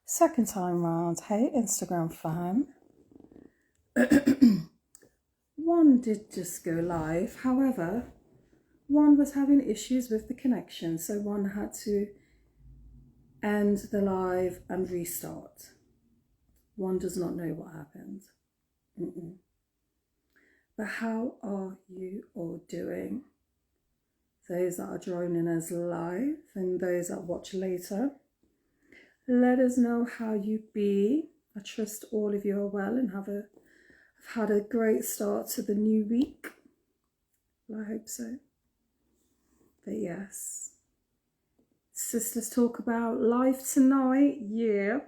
Second time round, hey Instagram fam. One did just go live, however, one was having issues with the connection, so one had to end the live and restart. One does not know what happened. But how are you all doing? Those that are joining us live and those that watch later, let us know how you be. I trust all of you are well and have had a great start to the new week. Well, I hope so. But yes, Sisters Talk About live tonight, yeah.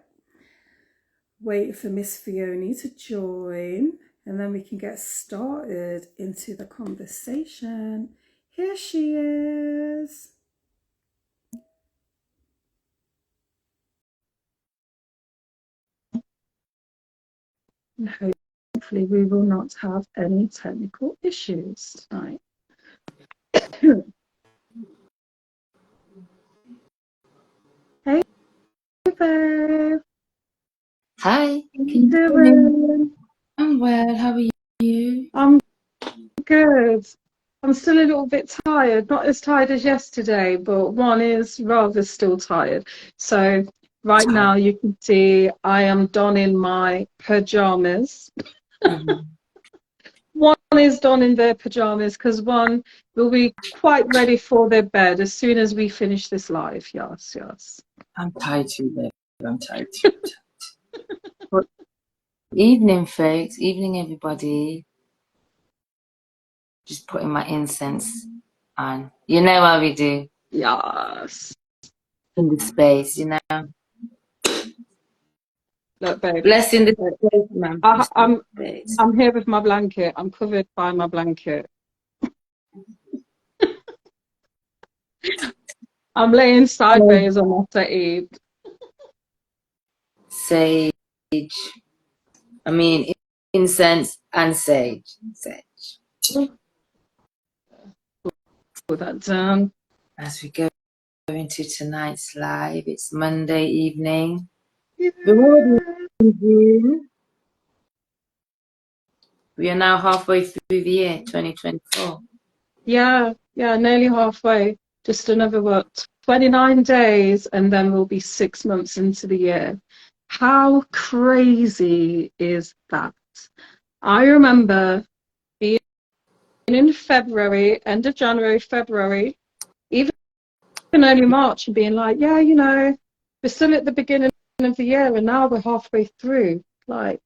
Wait for Miss Fiona to join and then we can get started into the conversation. Here she is. And hopefully we will not have any technical issues tonight. Hey, babe. Hi. How you doing? I'm well. How are you? I'm good. I'm still a little bit tired. Not as tired as yesterday, but one is rather still tired. So right now you can see I am donning my pajamas. One is donning their pajamas because one will be quite ready for their bed as soon as we finish this live. Yes, yes. I'm tired too, babe. I'm tired too. Evening, folks. Evening, everybody. Just putting my incense on. You know how we do. Yes. In the space, you know. Look, babe. Blessing the space, man. I'm here with my blanket. I'm covered by my blanket. I'm laying sideways on my settee. Sage. I mean, incense and sage. Sage. Put that down. As we go into tonight's live, it's Monday evening. Yeah. We are now halfway through the year, 2024. Yeah, nearly halfway. Just another, 29 days, and then we'll be 6 months into the year. How crazy is that? I remember being in February, end of January, February, even early March, and being like, yeah, you know, we're still at the beginning of the year, and now we're halfway through. Like,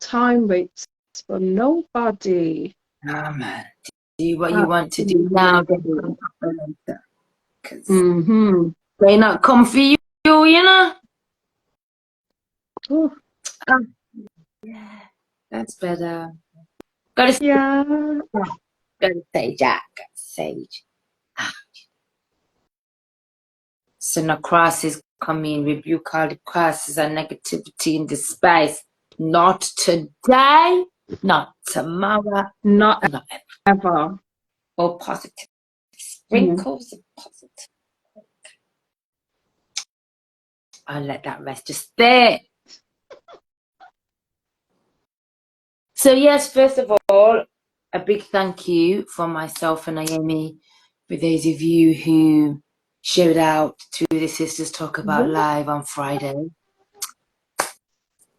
time waits for nobody. Oh, man. Do what you want to do now, because they not come for you, you know. Oh. Yeah, that's better. Gotta say, Jack. Sage. So no crosses come in, rebuke all the crosses and negativity in the space. Not today, not tomorrow, not ever. All positive. Sprinkles of positive. I'll let that rest just there. So yes, first of all, a big thank you from myself and Naomi for those of you who showed out to the Sisters Talk About live on Friday.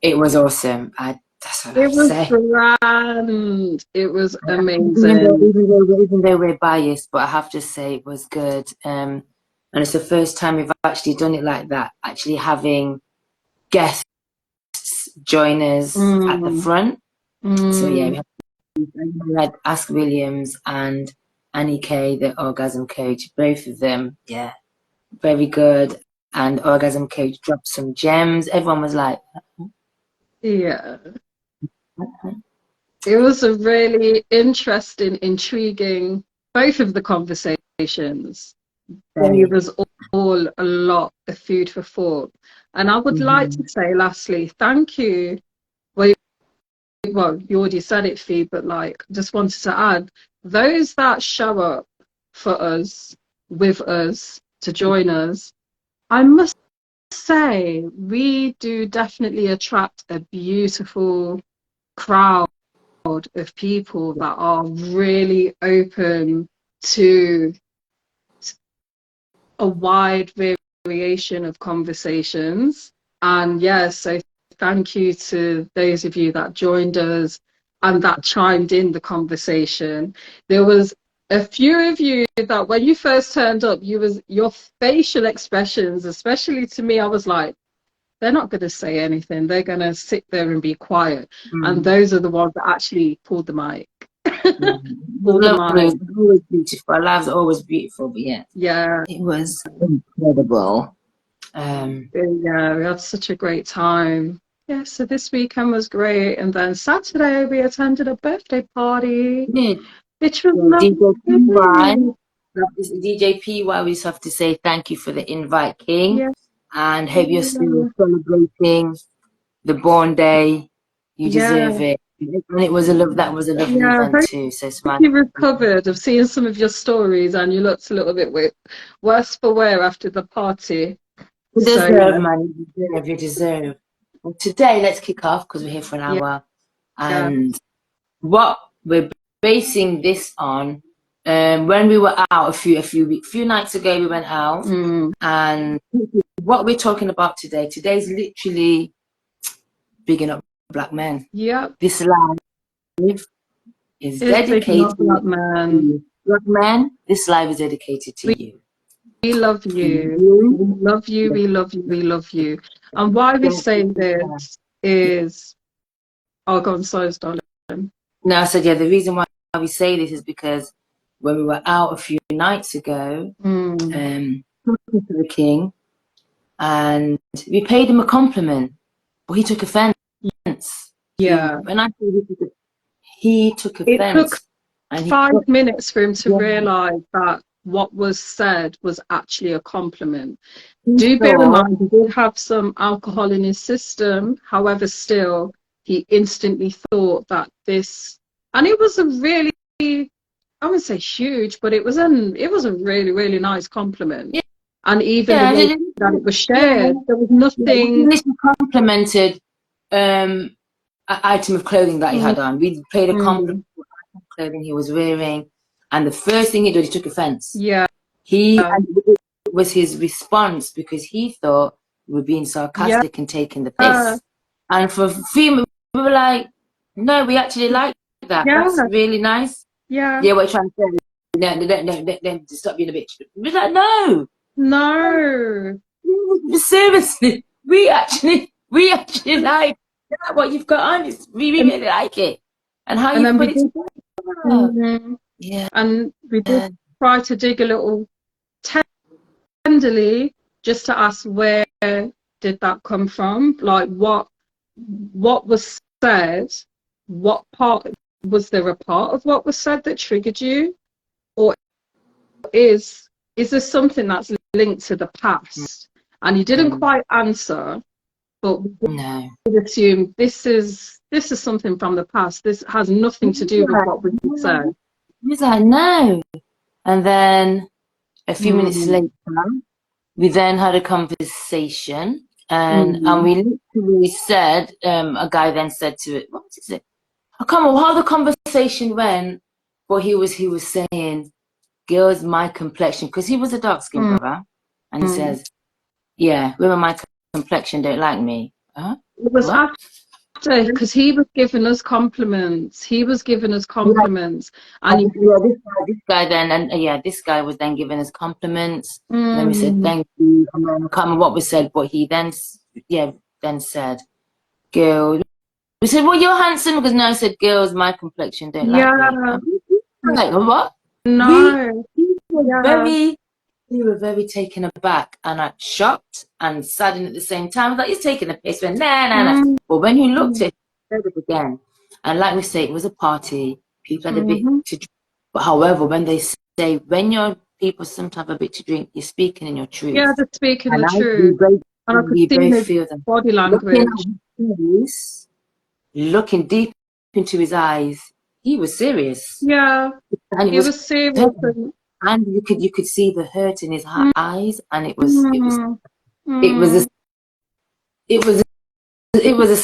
It was awesome. That's what I have to say. It was grand. It was amazing. Even though we're biased, but I have to say it was good. And it's the first time we've actually done it like that, actually having guests join us at the front. So yeah, we had Ask Williams and Annie Kay, the orgasm coach, both of them, yeah, very good. And orgasm coach dropped some gems. Everyone was like, yeah. It was a really interesting, intriguing, both of the conversations. There was all a lot of food for thought. And I would like to say, lastly, thank you. Well, you already said it, Fee, but like, just wanted to add, those that show up for us, with us, to join us, I must say we do definitely attract a beautiful crowd of people that are really open to a wide variation of conversations. And yes, so thank you to those of you that joined us and that chimed in the conversation. There was a few of you that when you first turned up, your facial expressions, especially to me, I was like, they're not going to say anything. They're going to sit there and be quiet. And those are the ones that actually pulled the mic. Pulled the mic. It was always beautiful. Our lives are always beautiful, but yeah, it was incredible. Yeah, we had such a great time. Yeah, so this weekend was great. And then Saturday, we attended a birthday party, which was lovely. DJ PY, we just have to say thank you for the invite, King. Yeah. And hope you're still celebrating the born day. You deserve it. And it was that was a lovely event too. So smart. You recovered. I've seen some of your stories and you looked a little bit worse for wear after the party. You deserve, man. You deserve. Well, today, let's kick off because we're here for an hour. And what we're basing this on, when we were out a few nights ago, we went out, and what we're talking about today's literally bigging up black men. This live is dedicated to black men. This live is dedicated to you. We love you. We love you. We love you. We love you. And why we say this is, oh, go on, sorry, darling. No, I said, the reason why we say this is because when we were out a few nights ago, talking to the king, and we paid him a compliment, but he took offense. Yeah. When I say he took offense. It took 5 minutes for him to realise that what was said was actually a compliment. Do bear in mind, he did have some alcohol in his system. However, still, he instantly thought that this, and it was a really, I wouldn't say huge, but it was a really, really nice compliment. And even the way that it was shared, there was nothing. He complimented an item of clothing that he had on. We paid a compliment to the item of clothing he was wearing. And the first thing he did, he took offense. And it was his response because he thought we were being sarcastic and taking the piss. And for a few minutes, we were like, no, we actually like that. That's really nice. What you're trying to say. No, stop being a bitch. We're like, no. Seriously, we actually like what you've got on. We really like it. And how you put it together. And we did try to dig a little tenderly just to ask where did that come from, like what was said, what part, was there a part of what was said that triggered you, or is there something that's linked to the past? And you didn't quite answer, but we would assume this is something from the past. This has nothing to do with what we said. He's like, no. And then a few minutes later, we then had a conversation, and we literally said, a guy then said to it, what is it? I can't remember how the conversation went, but he was saying, girls my complexion, because he was a dark skinned brother, and he says, women my complexion don't like me. Huh? It was after, because he was giving us compliments. And this guy then, and this guy was then giving us compliments. And then we said thank you. And then I can't remember what was said, but he then said, girl. We said, well, you're handsome, because now I said, girls my complexion don't like me. I'm like, what? No. We were very taken aback and shocked and saddened at the same time. I was like, he's taking a piss. Went, nah. But when you looked at it, he said it again. And like we say, it was a party. People had a bit to drink. But however, when they say, when your people sometimes have a bit to drink, you're speaking in your truth. Yeah, they're speaking the truth. And I could see his body language. Looking deep into his eyes, he was serious. Yeah, and he was serious. And you could see the hurt in his eyes, and it was a it was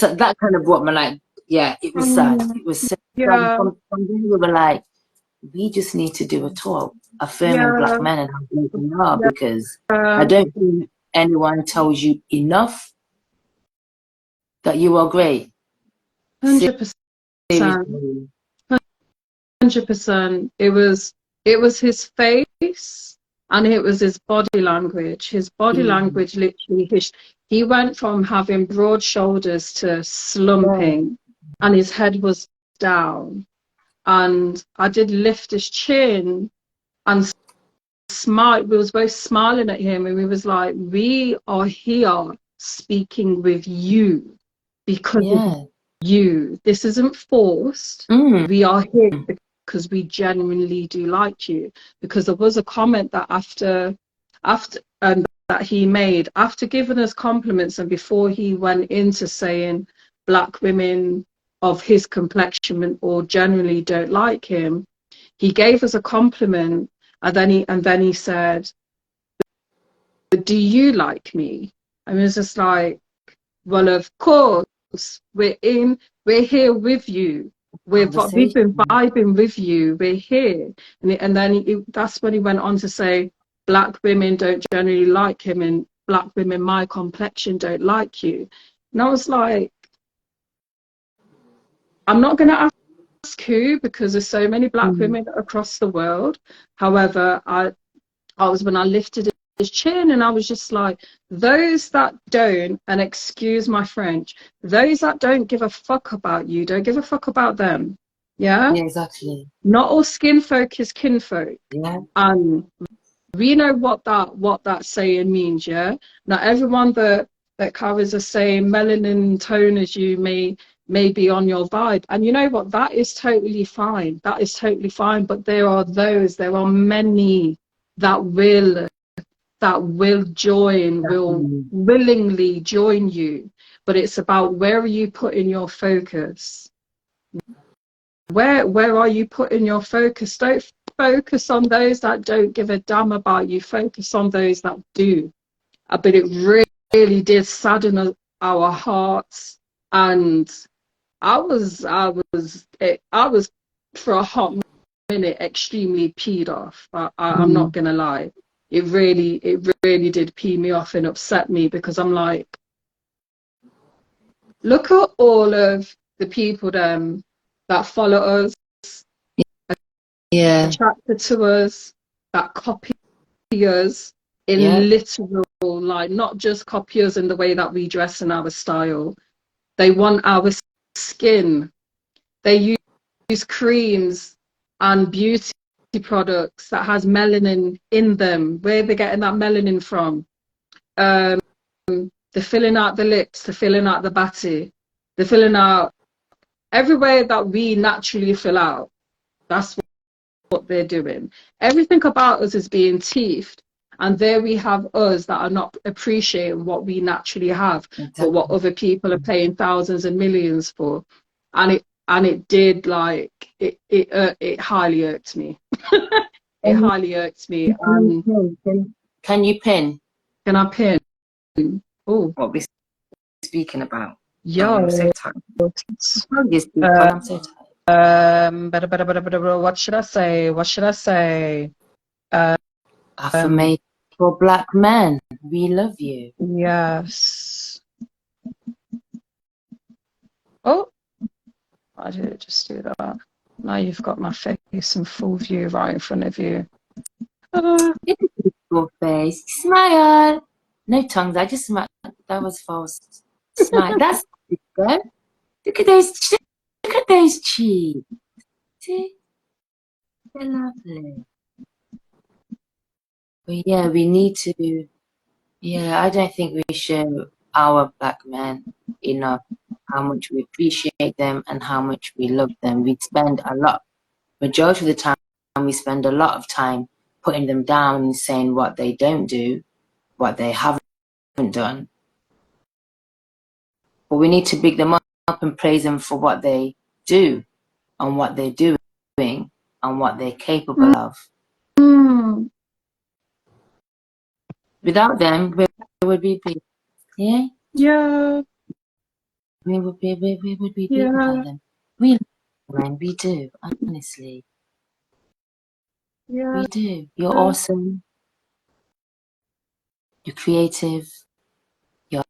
that kind of woman, like, yeah, it was sad. It was sad. Yeah. From then we were like, we just need to do a talk affirming Black men and how great they are, because I don't think anyone tells you enough that you are great. 100%. Seriously. 100%. It was his face and it was his body language. His body language literally, he went from having broad shoulders to slumping, and his head was down. And I did lift his chin and smile. We was both smiling at him, and we was like, we are here speaking with you because of you. This isn't forced. We are here because we genuinely do like you. Because there was a comment that after that he made after giving us compliments, and before he went into saying Black women of his complexion or generally don't like him, he gave us a compliment, and then he said, do you like me? And it was just like, well, of course, we're here with you. We've been vibing with you. We're here. And then that's when he went on to say, Black women don't generally like him, and Black women my complexion don't like you. And I was like, I'm not going to ask who, because there's so many Black women across the world. However, I was, when I lifted his chin, and I was just like, those that don't, and excuse my French, those that don't give a fuck about you, don't give a fuck about them. Yeah, exactly. Not all skin folk is kinfolk. Yeah. And we know what that saying means. Yeah, not everyone that carries the same melanin tone as you may be on your vibe, and you know what, that is totally fine. That is totally fine. But there are many that will join, will willingly join you. But it's about, where are you putting your focus? Where are you putting your focus? Don't focus on those that don't give a damn about you. Focus on those that do. But it really did sadden our hearts. And I was for a hot minute extremely peed off. I'm not gonna lie. It really did pee me off and upset me, because I'm like, look at all of the people that follow us, attracted to us, that copy us in literal, like, not just copy us in the way that we dress and our style. They want our skin. They use creams and beauty products that has melanin in them. Where are they getting that melanin from? They're filling out the lips, they're filling out the body, they're filling out everywhere that we naturally fill out. That's what they're doing. Everything about us is being teethed, and there we have us that are not appreciating what we naturally have, but what other people are paying thousands and millions for. And it did, like, it highly irked me. It highly irked me. Can you pin? Can I pin? Oh, what we're speaking about? Yeah. I'm so tired. I'm so tired. What should I say? Affirmation for Black men. We love you. Yes. Oh, I did just do that. Now you've got my face in full view right in front of you. It's a beautiful face. Smile. No tongues. I just smiled. That was false. Smile. That's good. Look at those cheeks. See? They're lovely. But yeah, we need to. Yeah, I don't think we show our Black men enough how much we appreciate them and how much we love them. We spend majority of the time, we spend a lot of time putting them down and saying what they don't do, what they haven't done. But we need to big them up and praise them for what they do and what they're doing and what they're capable of. Without them, where would we be? Yeah? Yeah. We would be Yeah. without them. We man, we do, honestly. Yeah. We do. You're awesome. You're creative. You're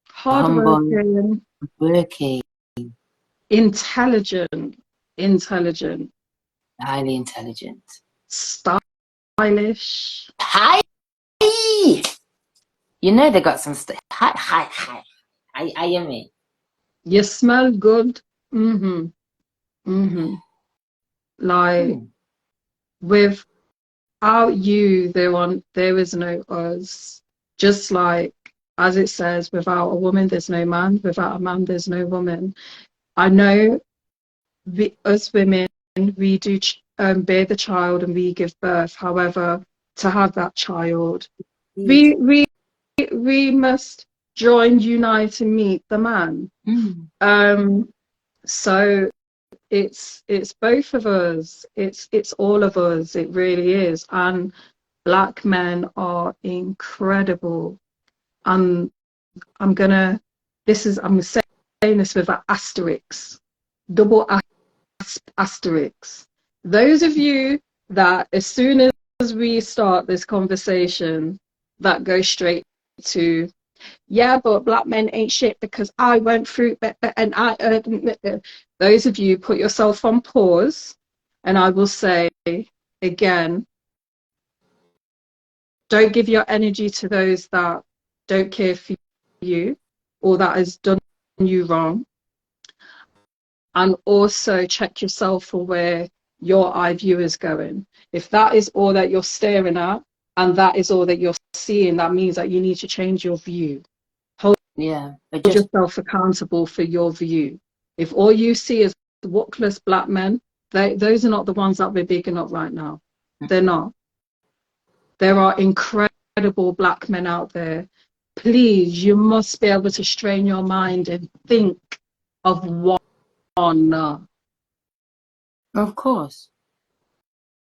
humble. Hardworking. Working. Intelligent. Highly intelligent. Stylish. Hi. You know they got some stuff. Hi. I am it. You smell good. Like, without you, there is no us. Just like, as it says, without a woman, there's no man. Without a man, there's no woman. I know us women, we do bear the child and we give birth. However, to have that child, we must unite and meet the man. So it's both of us. It's all of us. It really is. And Black men are incredible. And I'm saying this with an asterisk, double asterisk. Those of you that as soon as we start this conversation, that go straight to, yeah, but Black men ain't shit because I went through, and those of you, put yourself on pause, and I will say again, don't give your energy to those that don't care for you or that has done you wrong. And also check yourself for where your eye view is going. If that is all that you're staring at and that is all that you're seeing, that means that you need to change your view. Hold yourself accountable for your view. If all you see is wockless Black men, those are not the ones that we're bigging up right now. They're not. There are incredible Black men out there. Please, you must be able to strain your mind and think of one. Of course.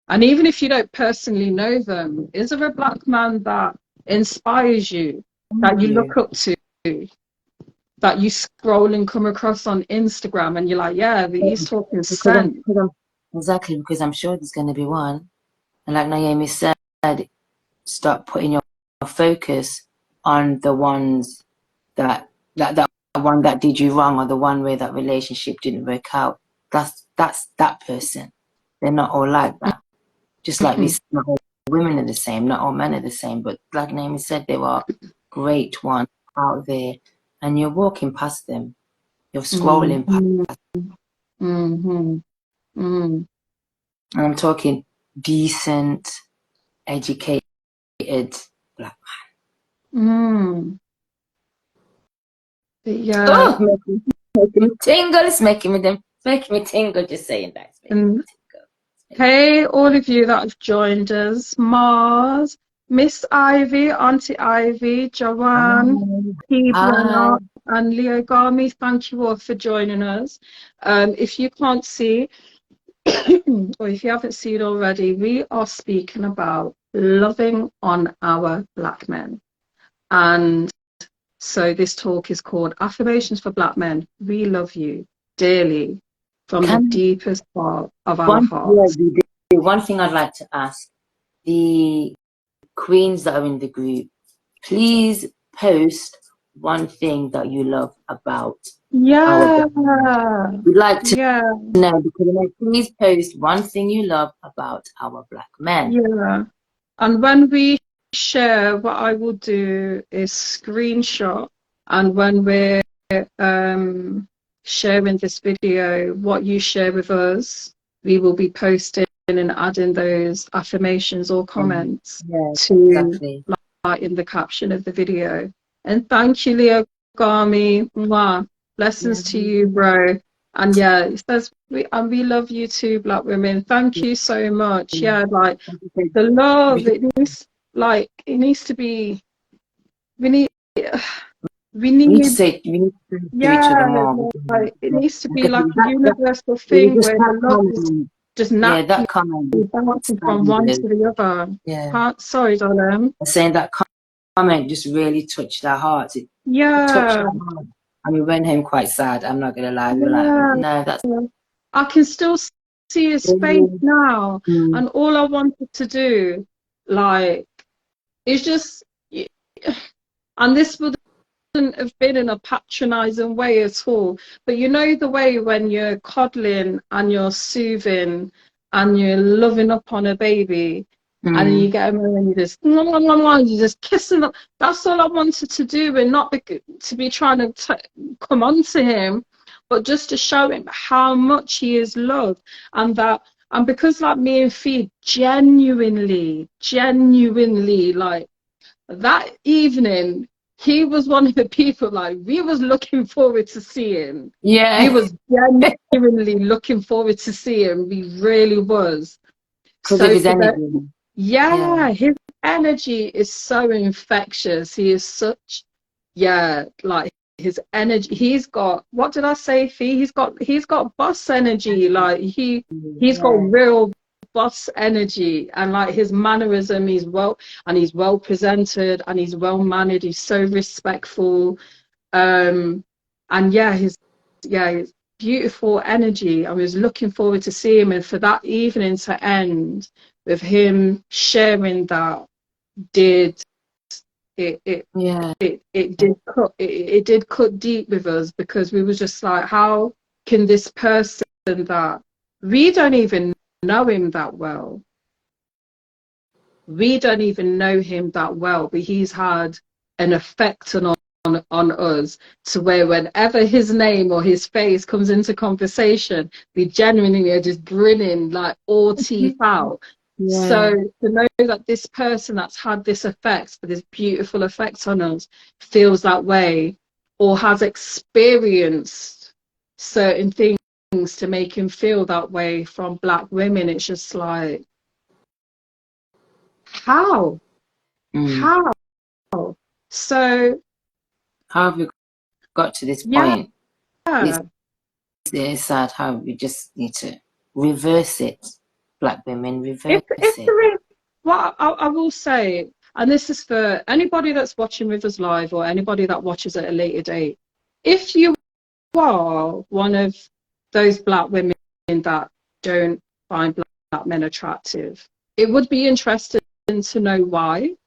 And even if you don't personally know them, is there a Black man that inspires you, that you look up to, that you scroll and come across on Instagram and you're like, yeah, he's talking sense? Exactly, because I'm sure there's going to be one. And like Naomi said, start putting your focus on the ones that one that did you wrong, or the one where that relationship didn't work out. That's that person. They're not all like that. Just like we said, not all women are the same, not all men are the same. But like Naomi said, there are great ones out there, and you're walking past them. You're scrolling past them. And I'm talking decent, educated Black man. Yeah. Oh, making me tingle. It's making me tingle just saying that. Hey, all of you that have joined us. Mars, Miss Ivy, Auntie Ivy, Joanne, Brenner, and Leo Garmy, thank you all for joining us. If you can't see, or if you haven't seen already, we are speaking about loving on our Black men. And so this talk is called Affirmations for Black Men. We love you dearly from the deepest part of our hearts. One thing I'd like to ask the queens that are in the group, please post one thing that you love about our Black men. We'd like to know, because please post one thing you love about our Black men. Yeah. And when we share, what I will do is screenshot, and when we're sharing this video, what you share with us, we will be posting and adding those affirmations or comments to like in the caption of the video. And thank you, Leo Garmy. Mwah. Blessings to you, bro. And yeah, it says we love you too, Black women. Thank you so much. Yeah, like the love, it needs to be. We need to say, we need to do each other more. Like, it needs to be like a universal thing where the love is just naturally bouncing from one to the other. Yeah. Sorry, darling. Saying that comment just really touched our hearts. It touched our heart. And we went home quite sad, I'm not gonna lie. We were like, no, that's... I can still see his face now. And all I wanted to do, like, is just, and this wouldn't have been in a patronizing way at all, but you know the way when you're coddling and you're soothing and you're loving up on a baby, and you get him and you just kissing them. That's all I wanted to do, and not to be trying to come on to him, but just to show him how much he is loved. And because like me and Fee genuinely like that evening, he was one of the people like we was looking forward to seeing. Yeah, we was genuinely looking forward to seeing. We really was. Because of his energy. His energy is so infectious. He is such, like his energy. He's got, what did I say, Fee? He's got boss energy. Like he's got real boss energy, and like his mannerism, he's well presented and he's well mannered. He's so respectful, and his beautiful energy. I was looking forward to seeing him, and for that evening to end with him sharing that did cut deep with us, because we were just like, how can this person that we don't even know him that well, but he's had an effect on us, to where whenever his name or his face comes into conversation, we genuinely are just grinning like all teeth out. So to know that this person that's had this effect, this beautiful effect on us, feels that way, or has experienced certain things to make him feel that way from Black women, it's just like, how? So how have we got to this point? It's sad how we just need to reverse it. Black women, reverse it. What I will say, and this is for anybody that's watching with us live, or anybody that watches at a later date, if you are one of those Black women that don't find Black men attractive, it would be interesting to know why.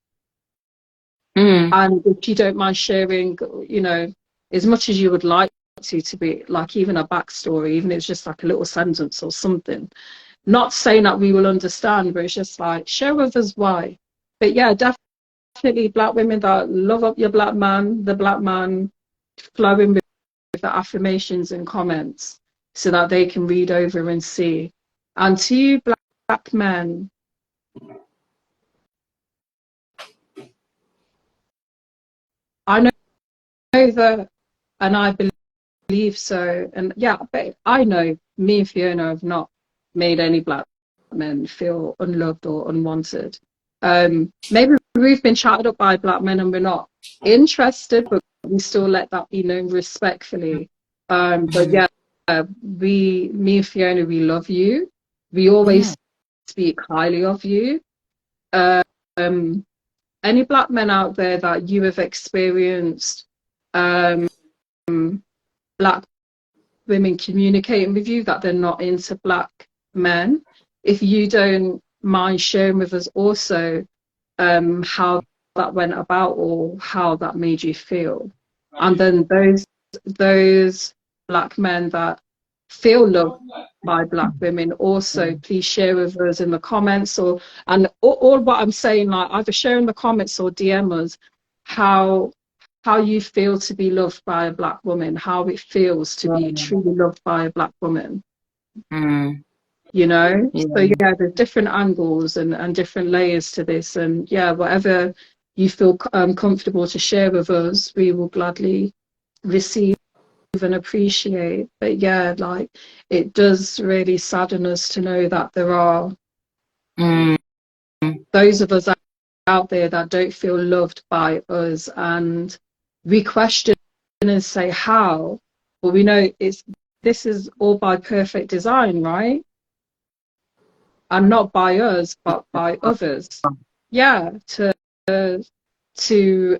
And if you don't mind sharing, as much as you would like to be, like even a backstory, even if it's just like a little sentence or something. Not saying that we will understand, but it's just like, share with us why. But yeah, definitely Black women that love up your Black man, the Black man flowing with the affirmations and comments, so that they can read over and see. And to you Black men, I know that, and I believe so, and but I know me and Fiona have not made any Black men feel unloved or unwanted. Maybe we've been chatted up by Black men and we're not interested, but we still let that be known respectfully. But me and Fiona, we love you. We always speak highly of you. Any Black men out there that you have experienced Black women communicating with you that they're not into Black men, if you don't mind sharing with us also how that went about, or how that made you feel. And then those Black men that feel loved by Black women, also please share with us in the comments, and all what I'm saying, like either share in the comments or DM us how you feel to be loved by a Black woman, how it feels to be truly loved by a Black woman. So there's different angles and different layers to this, and whatever you feel comfortable to share with us, we will gladly receive and appreciate. But like, it does really sadden us to know that there are those of us out there that don't feel loved by us, and we question and say how, but we know this is all by perfect design, right? And not by us, but by others. To to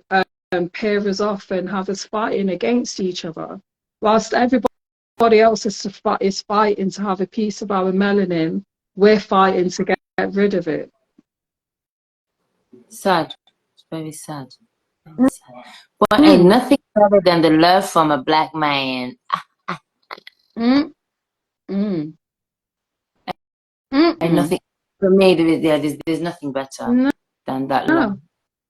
pair us off and have us fighting against each other, whilst everybody else is fighting to have a piece of our melanin. We're fighting to get rid of it. Sad. It's very sad. Very sad. But ain't nothing better than the love from a black man. Mm. And nothing for me. There's nothing better than that love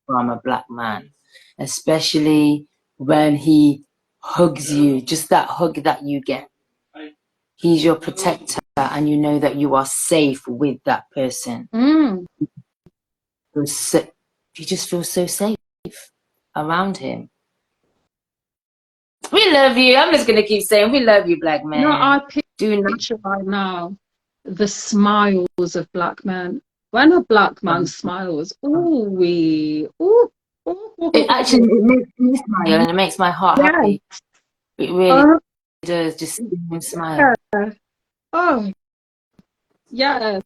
from a black man, especially when he hugs you. Just that hug that you get. He's your protector, and you know that you are safe with that person. You just feel so safe around him. We love you. I'm just gonna keep saying we love you, black man. No, I picture right now the smiles of black men. When a black man smiles, it actually it makes me smile and it makes my heart happy. It really does. Just see him smile. Oh, yeah.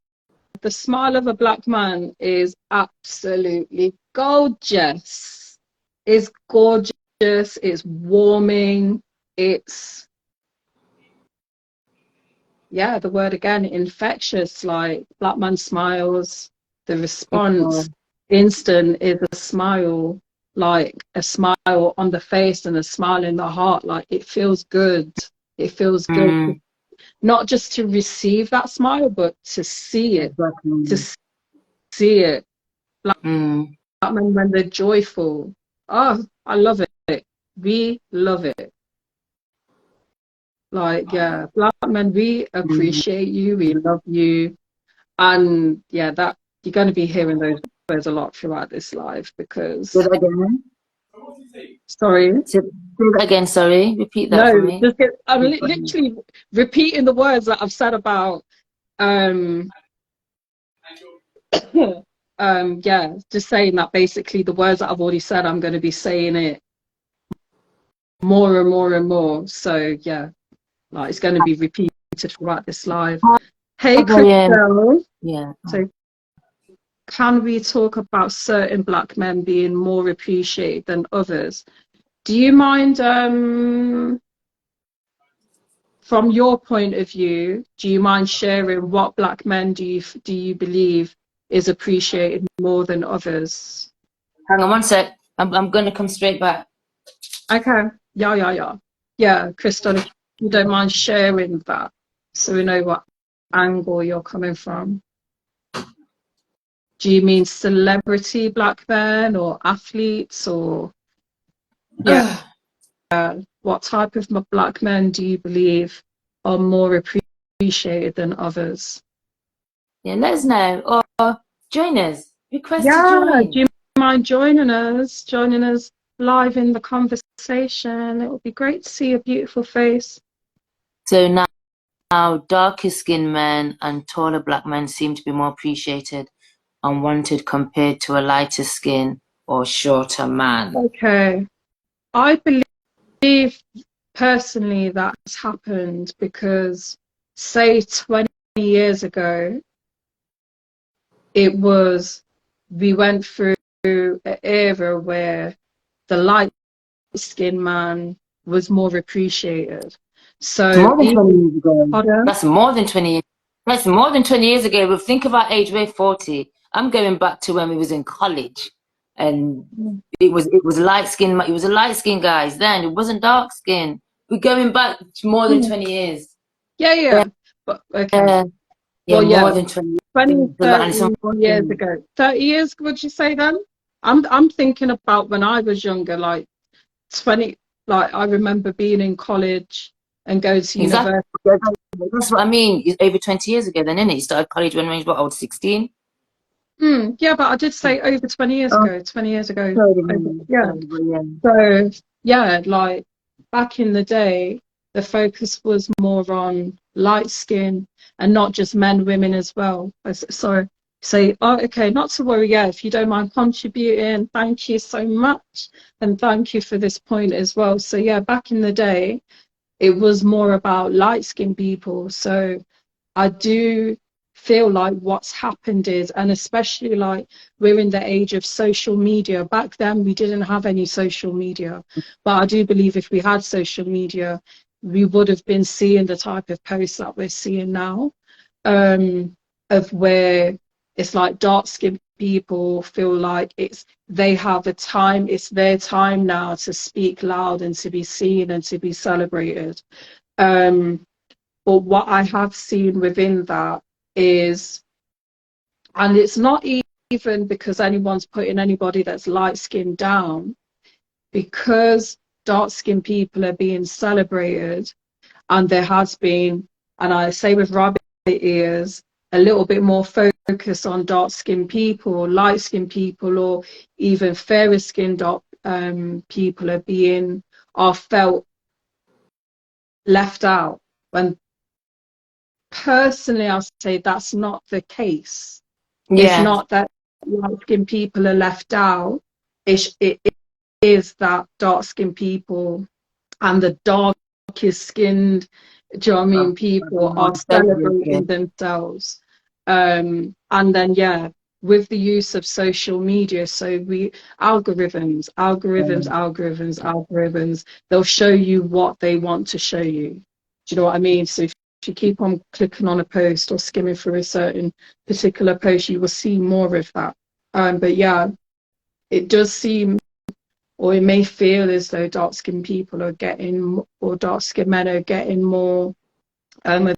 The smile of a black man is absolutely gorgeous. It's gorgeous. It's warming. It's, yeah, the word again, infectious. Like, black man smiles. The response instant is a smile, like a smile on the face and a smile in the heart. Like, it feels good. It feels good. Not just to receive that smile, but to see it. To see it. Black men, when they're joyful. Oh, I love it. We love it. Like, yeah, black men, we appreciate you. We love you. And yeah, that you're going to be hearing those words a lot throughout this live because. Say that again. Sorry. Say that again. Sorry. Repeat that for me. I'm literally repeating the words that I've said about. Yeah, just saying that basically the words that I've already said, I'm going to be saying it more and more and more. So yeah, like it's going to be repeated throughout this live. Hey, Crystal. Yeah. So can we talk about certain black men being more appreciated than others? Do you mind, from your point of view, do you mind sharing what black men do you believe is appreciated more than others? Hang on one sec. I'm going to come straight back. Okay. Yeah, Crystal, if you don't mind sharing that so we know what angle you're coming from. Do you mean celebrity black men or athletes or what type of black men do you believe are more appreciated than others? Yeah, let us know or join us. Request to join. Do you mind joining us live in the conversation? It would be great to see your beautiful face. So now darker skinned men and taller black men seem to be more appreciated and wanted compared to a lighter skin or shorter man. Okay. I believe personally that's happened because, say, 20 years ago, we went through an era where the light-skinned man was more appreciated. So more than 20 years ago. Pardon? That's more than 20 years. That's more than 20 years ago. But think of our age, we're 40. I'm going back to when we was in college, and it was light skin. It was a light skin guys then. It wasn't dark skin. We're going back to more than 20 years. Yeah. But okay. Yeah, well, more than 20 30 years ago. 30 years, would you say then? I'm thinking about when I was younger, like 20, like I remember being in college and going to university. That's what I mean. Over 20 years ago then, innit? You started college when I was 16? Yeah, but I did say over 20 years ago. 20 years ago. Yeah. So, yeah, like back in the day, the focus was more on light skin and not just men, women as well. So say, oh, okay, not to worry. Yeah, if you don't mind contributing, thank you so much. And thank you for this point as well. So, yeah, back in the day, it was more about light skinned people. So I do feel like what's happened is, and especially like we're in the age of social media. Back then we didn't have any social media, but I do believe if we had social media, we would have been seeing the type of posts that we're seeing now, of where it's like dark-skinned people feel like they have a time, it's their time now to speak loud and to be seen and to be celebrated. But what I have seen within that is, and it's not even because anyone's putting anybody that's light-skinned down, because dark-skinned people are being celebrated, and there has been, and I say with rabbit ears, a little bit more focus on dark-skinned people, light-skinned people, or even fairer-skinned people are felt left out, when personally I'll say that's not the case. It's not that light-skinned people are left out. It is that dark-skinned people and the darkest skinned, do you know what I mean, people are celebrating themselves. And then with the use of social media, so algorithms, they'll show you what they want to show you. Do you know what I mean? So if you keep on clicking on a post or skimming through a certain particular post, you will see more of that. But yeah, it does seem, or it may feel as though dark-skinned people are getting, or dark-skinned men are getting more of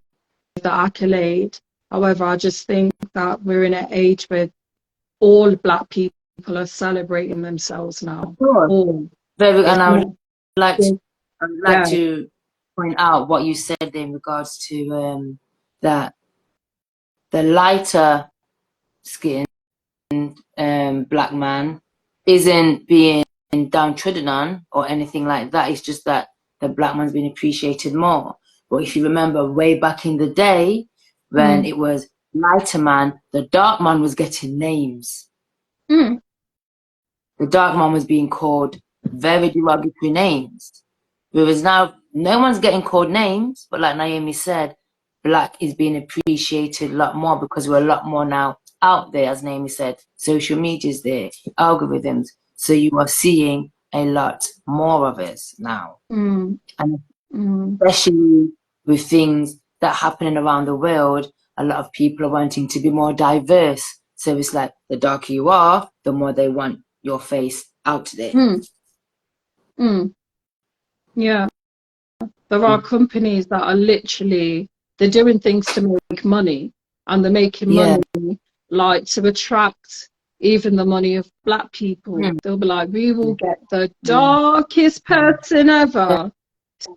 the accolade. However, I just think that we're in an age where all Black people are celebrating themselves now. All. And I would like to point out what you said in regards to that the lighter skinned Black man isn't being downtrodden on or anything like that. It's just that the Black man's been appreciated more. But if you remember way back in the day when it was lighter man, the dark man was getting names. The dark man was being called very derogatory names. Whereas now no one's getting called names, but like Naomi said, Black is being appreciated a lot more because we're a lot more now out there, as Naomi said. Social media's there, algorithms. So you are seeing a lot more of us now. And especially with things that are happening around the world, a lot of people are wanting to be more diverse. So it's like the darker you are, the more they want your face out there. Yeah. There are companies that are literally, they're doing things to make money, and they're making money like to attract even the money of Black people. They'll be like, we will get the darkest person ever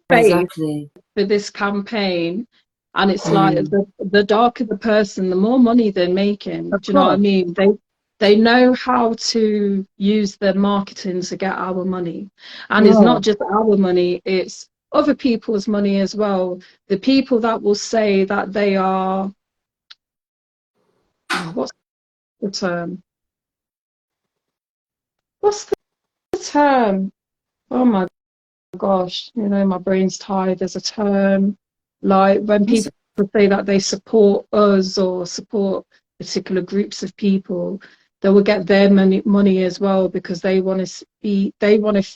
for this campaign. And it's like the darker the person, the more money they're making. Do you know what I mean? They know how to use their marketing to get our money. And it's not just our money, it's other people's money as well. The people that will say that they are, what's the term? Oh my gosh, you know, my brain's tired. There's a term, like when people say that they support us or support particular groups of people, they will get their money as well, because they want to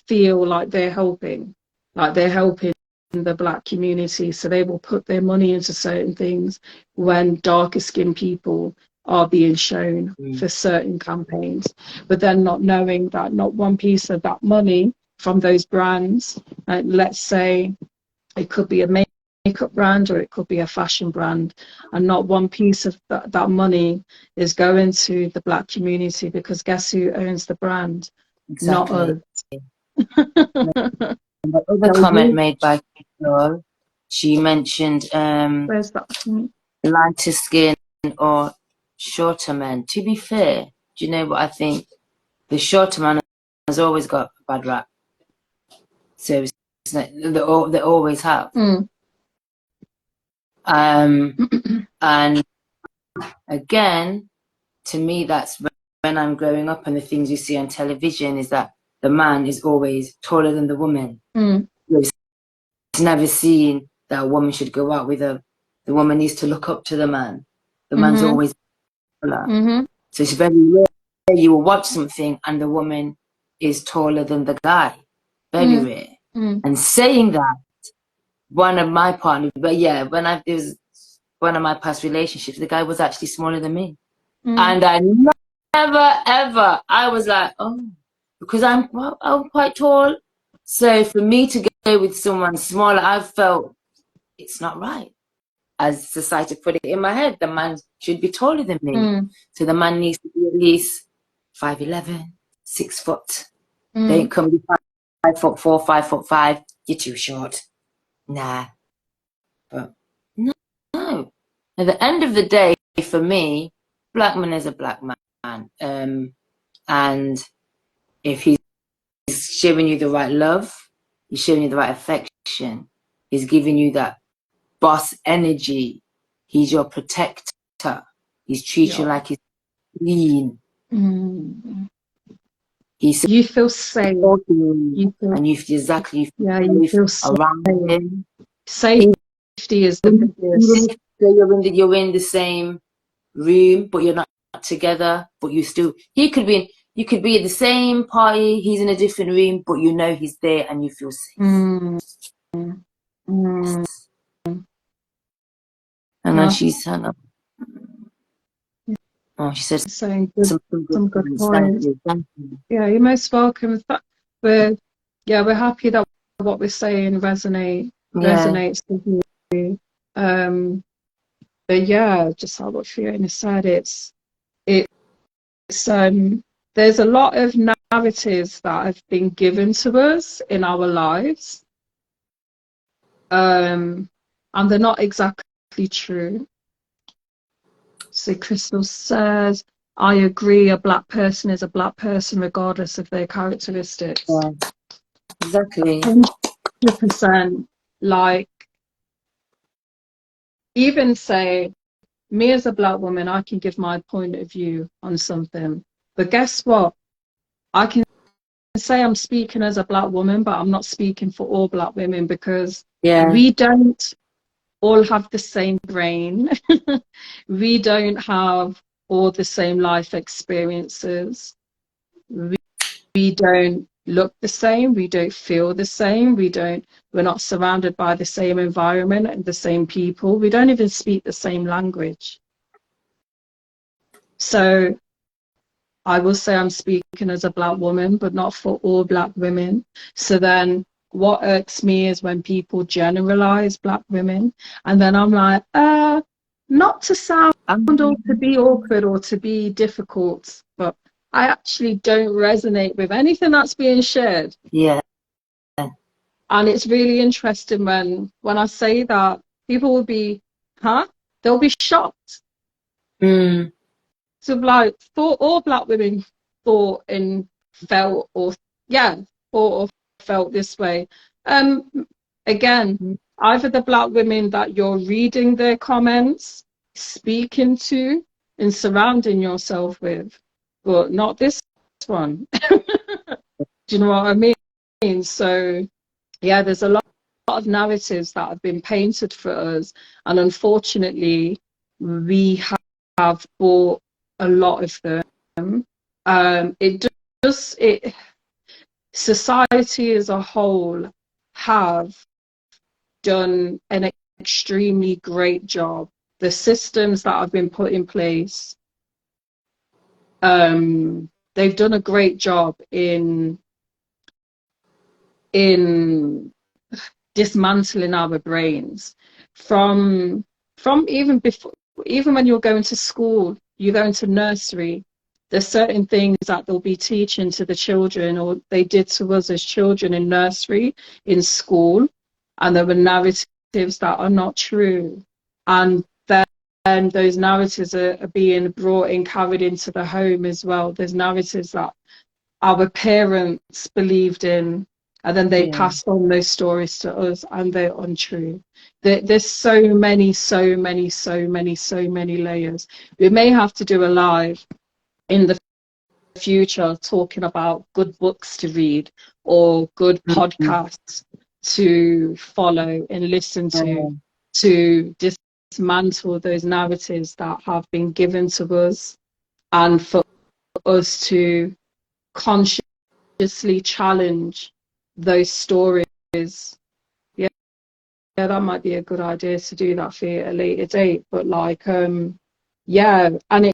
feel like they're helping the Black community. So they will put their money into certain things when darker skinned people are being shown for certain campaigns, but then not knowing that not one piece of that money from those brands, let's say it could be a makeup brand or it could be a fashion brand, and not one piece of that money is going to the Black community, because guess who owns the brand? Not us. The other comment made by Carol, she mentioned where's that? lighter skin or shorter men. To be fair, do you know what I think? The shorter man has always got a bad rap. So it's like they always have. And again, to me, that's when I'm growing up, and the things you see on television is that the man is always taller than the woman. It's never seen that a woman should go out with the woman needs to look up to the man. the man's always taller. So it's very rare you will watch something and the woman is taller than the guy. Very rare. And saying that, one of my partners, but yeah, it was one of my past relationships, the guy was actually smaller than me. And I never, ever, I was like, oh, because I'm quite tall. So for me to go with someone smaller, I felt it's not right. As society put it in my head, the man should be taller than me. So the man needs to be at least 5'11", 6 foot. Don't come be 5'4", 5'5". You're too short. Nah. But no. At the end of the day, for me, black man is a black man. And if he's showing you the right love, he's showing you the right affection, he's giving you that boss energy, he's your protector, he's treats you like he's clean. You feel safe. You feel, and you feel exactly you feel around him. Safety is the biggest. You're in the same room, but you're not together. But you could be in the same party. He's in a different room, but you know he's there, and you feel safe. And then she said, "Oh, she said some good points. Yeah, you're most welcome. We're happy that what we're saying resonates with you. But yeah, just like what Fiona said, there's a lot of narratives that have been given to us in our lives, and they're not exactly true. So Crystal says, I agree, a black person is a black person regardless of their characteristics. Yeah, exactly. 100%. Like, even say, me as a black woman, I can give my point of view on something. But guess what? I can say I'm speaking as a black woman, but I'm not speaking for all black women, because we don't all have the same brain. We don't have all the same life experiences. We don't look the same. We don't feel the same. We're not surrounded by the same environment and the same people. We don't even speak the same language. So I will say I'm speaking as a black woman, but not for all black women. So then what irks me is when people generalize black women, and then I'm like, not to sound or to be awkward or to be difficult, but I actually don't resonate with anything that's being shared. Yeah. And it's really interesting when I say that, people will be, they'll be shocked. So like, thought all black women thought and felt or felt this way. Again, either the black women that you're reading their comments, speaking to, and surrounding yourself with, but not this one. Do you know what I mean? So yeah, there's a lot of narratives that have been painted for us, and unfortunately we have bought a lot of them. Society as a whole have done an extremely great job. The systems that have been put in place, they've done a great job in dismantling our brains from even before, even when you're going to school, you're going to nursery, there's certain things that they'll be teaching to the children, or they did to us as children in nursery, in school, and there were narratives that are not true, and then those narratives are being brought and carried into the home as well. There's narratives that our parents believed in, and then they passed on those stories to us, and they're untrue. There's so many layers. We may have to do a live in the future talking about good books to read, or good podcasts to follow and listen to dismantle those narratives that have been given to us, and for us to consciously challenge those stories. Yeah, that might be a good idea to do that for you at a later date. But like, yeah, and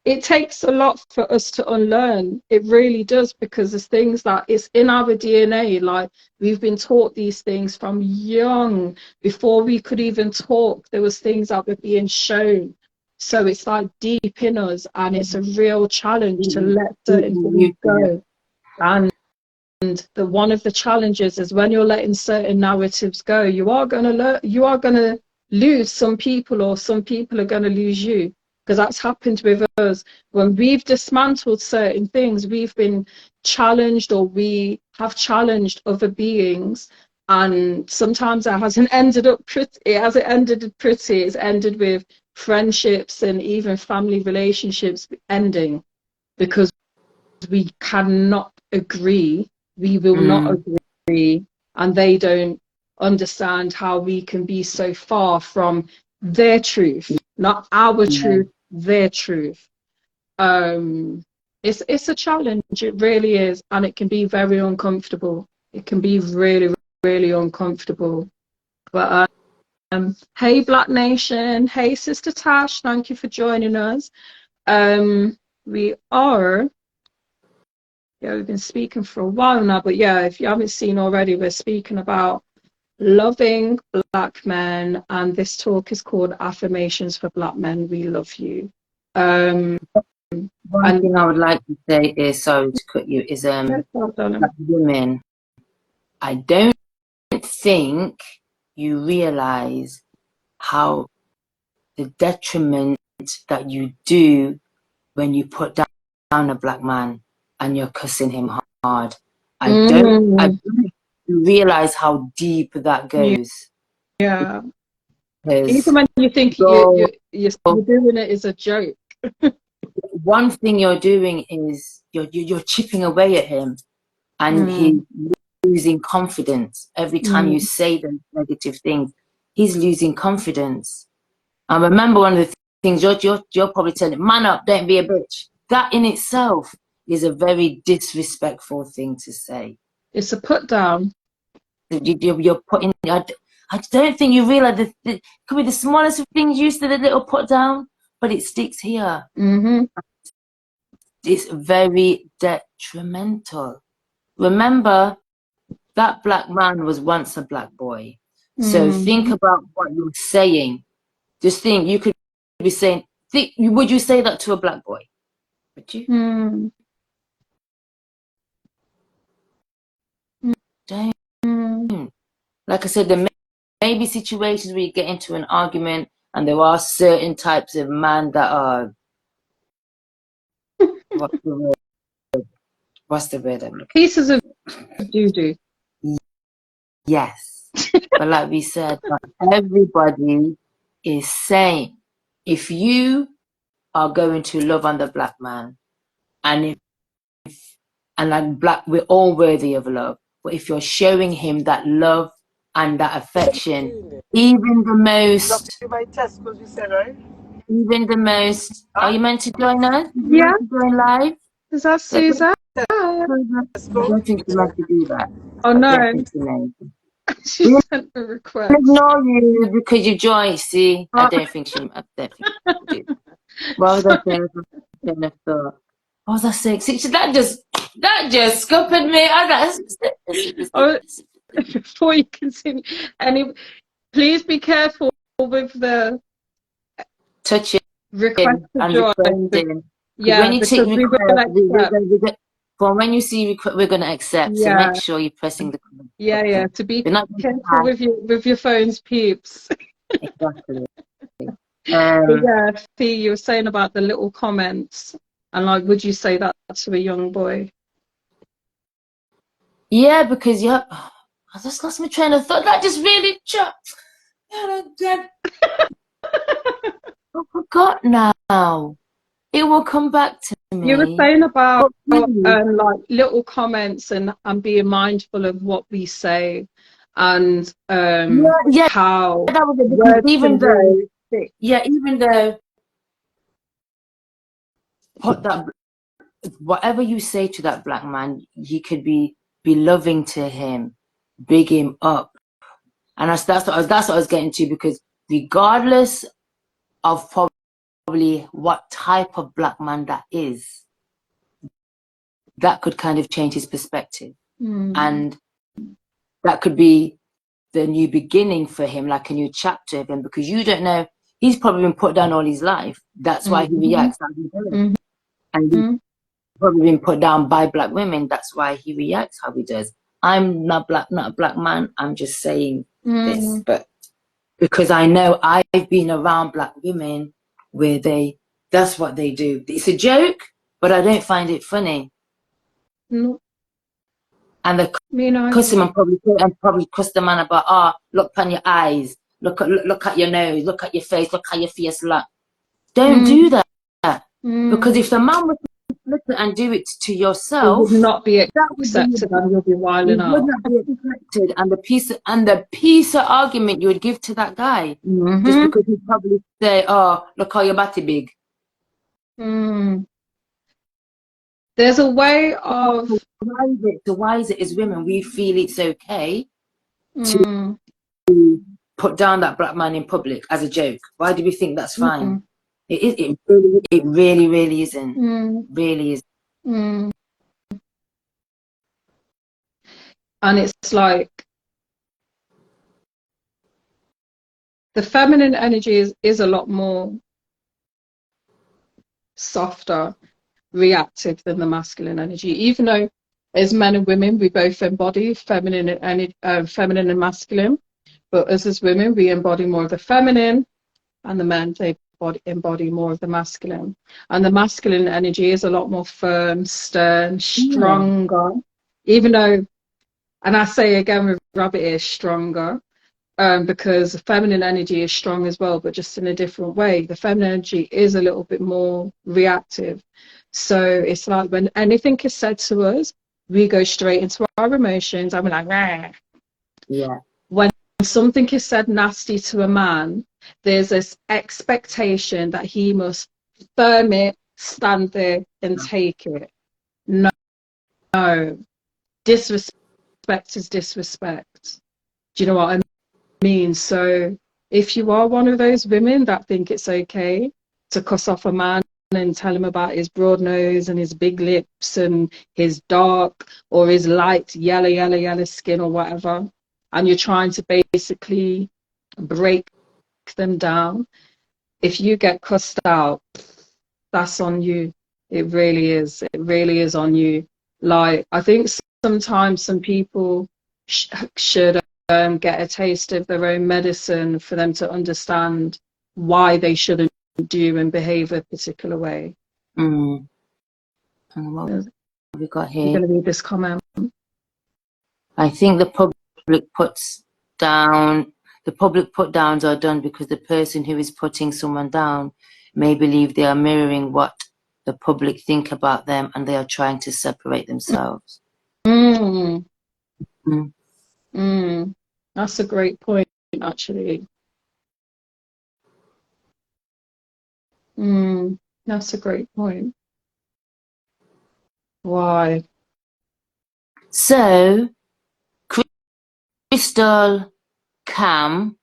it takes a lot for us to unlearn. It really does, because there's things that it's in our DNA. Like, we've been taught these things from young. Before we could even talk, there was things that were being shown. So it's like deep in us, and it's a real challenge to let certain things go. And one of the challenges is, when you're letting certain narratives go, you are gonna lose some people, or some people are gonna lose you. Because that's happened with us. When we've dismantled certain things, we've been challenged, or we have challenged other beings, and sometimes it hasn't ended up pretty. It's ended with friendships and even family relationships ending, because we cannot agree. We will not agree, and they don't understand how we can be so far from their truth, not our truth, their truth. It's a challenge, it really is, and it can be very uncomfortable. It can be really, really uncomfortable. But hey, Black Nation, hey, Sister Tash, thank you for joining us. We've been speaking for a while now, but yeah, if you haven't seen already, we're speaking about loving Black men, and this talk is called Affirmations for Black Men. We love you. One thing I would like to say is, sorry to cut you, is women, I don't think you realize how the detriment that you do when you put down a Black man and you're cussing him hard. I don't realize how deep that goes. Yeah. Even when you think you're doing it as a joke. One thing you're doing is you're chipping away at him, and he's losing confidence. Every time you say those negative things, he's losing confidence. And remember, one of the things you're probably telling him, man up, don't be a bitch. That in itself is a very disrespectful thing to say. It's a put down. You're putting. I don't think you realize that it could be the smallest of things used to the little put down, but it sticks here. It's very detrimental. Remember, that Black man was once a Black boy. So think about what you're saying. Just think, you could be saying, would you say that to a Black boy? Would you? Don't. Like I said, there may be situations where you get into an argument, and there are certain types of man that are what's the word I'm looking for? Pieces of doo-doo. Yes. But like we said, everybody is same. If you are going to love on the Black man, and we're all worthy of love, but if you're showing him that love and that affection, even the most, are you meant to join us? Yeah. Join live? Is that Susan? I don't think you meant to do that. Oh no. She sent a request. Ignore you because you joined. See, I don't think she do. What was I saying? What was I saying? See, that just scuppered me. Before you continue, please be careful with the touching request to join. Yeah, when you take request, when you see we're going to accept. So make sure you're pressing the. Yeah. To be careful with your phone's peeps. Exactly. Yeah, see, you were saying about the little comments, and like, would you say that to a young boy? Yeah, because I just lost my train of thought. That just really I forgot now. It will come back to me. You were saying about like little comments and being mindful of what we say, and how that was even though Yeah, even though whatever you say to that black man, you could be loving to him, big him up, and that's what I was getting to, because regardless of probably what type of black man that is, that could kind of change his perspective, and that could be the new beginning for him, like a new chapter of him, because you don't know, he's probably been put down all his life. That's why he reacts how he does. And he's probably been put down by black women. That's why he reacts how he does. I'm not a black man. I'm just saying this, but because I know I've been around black women where that's what they do. It's a joke, but I don't find it funny. No. And the customer probably cuss the man about, look on your eyes, look at your nose, look at your face, look how your face look. Don't do that. Because if the man was to flip it and do it to yourself, it would not be accepted, and you'll be wilding out. It would not be accepted, and the piece of argument you would give to that guy, just because he'd probably say, look how your body big. There's a way of why is it as women we feel it's okay to put down that black man in public as a joke? Why do we think that's fine? It really isn't. Really isn't. And it's like the feminine energy is a lot more softer, reactive than the masculine energy, even though as men and women we both embody feminine and masculine, but as women we embody more of the feminine, and the men they embody more of the masculine. And the masculine energy is a lot more firm, stern, stronger, even though, and I say again with rabbit ears, stronger, because the feminine energy is strong as well, but just in a different way. The feminine energy is a little bit more reactive. So it's like when anything is said to us, we go straight into our emotions and we're like, rah. Yeah. When something is said nasty to a man, there's this expectation that he must firm it, stand there and take it. No. Disrespect is disrespect. Do you know what I mean? So if you are one of those women that think it's okay to cuss off a man and tell him about his broad nose and his big lips and his dark or his light yellow skin or whatever, and you're trying to basically break them down, if you get cussed out, that's on you. It really is on you. Like, I think sometimes some people should get a taste of their own medicine for them to understand why they shouldn't do and behave a particular way. And what have we got here? You're going to read this comment. I think the public put downs are done because the person who is putting someone down may believe they are mirroring what the public think about them, and they are trying to separate themselves. That's a great point, actually. That's a great point. Why? So, Crystal Cam,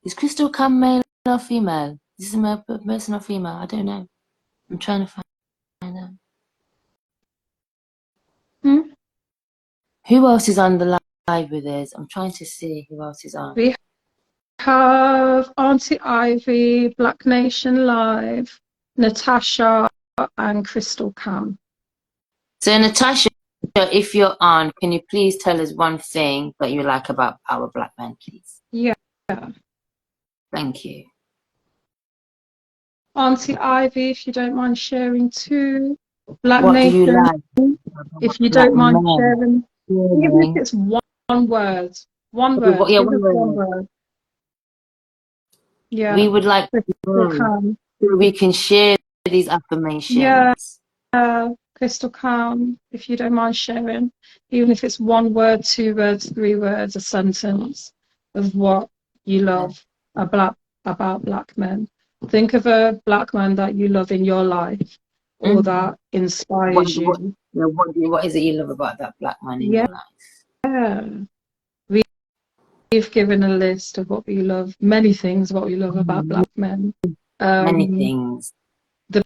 is Crystal Cam male or female? Is this a male person or female? I don't know. I'm trying to find out. Who else is on the live with us? I'm trying to see who else is on. We have Auntie Ivy, Black Nation Live, Natasha, and Crystal Cam. So, Natasha, if you're on, can you please tell us one thing that you like about our black men, please? Yeah. Thank you. Auntie Ivy, if you don't mind sharing too. Black What Nation, do you like? if you don't mind sharing, even if it's one word. One word. One word. Yeah. We would like so we can share these affirmations. Yeah. Crystal Calm, if you don't mind sharing, even if it's one word, 2 words, 3 words, a sentence of what you love about about black men. Think of a black man that you love in your life or that inspires you. What is it you love about that black man in your life? Yeah. We've given a list of what we love, many things, what we love about black men. Many things. The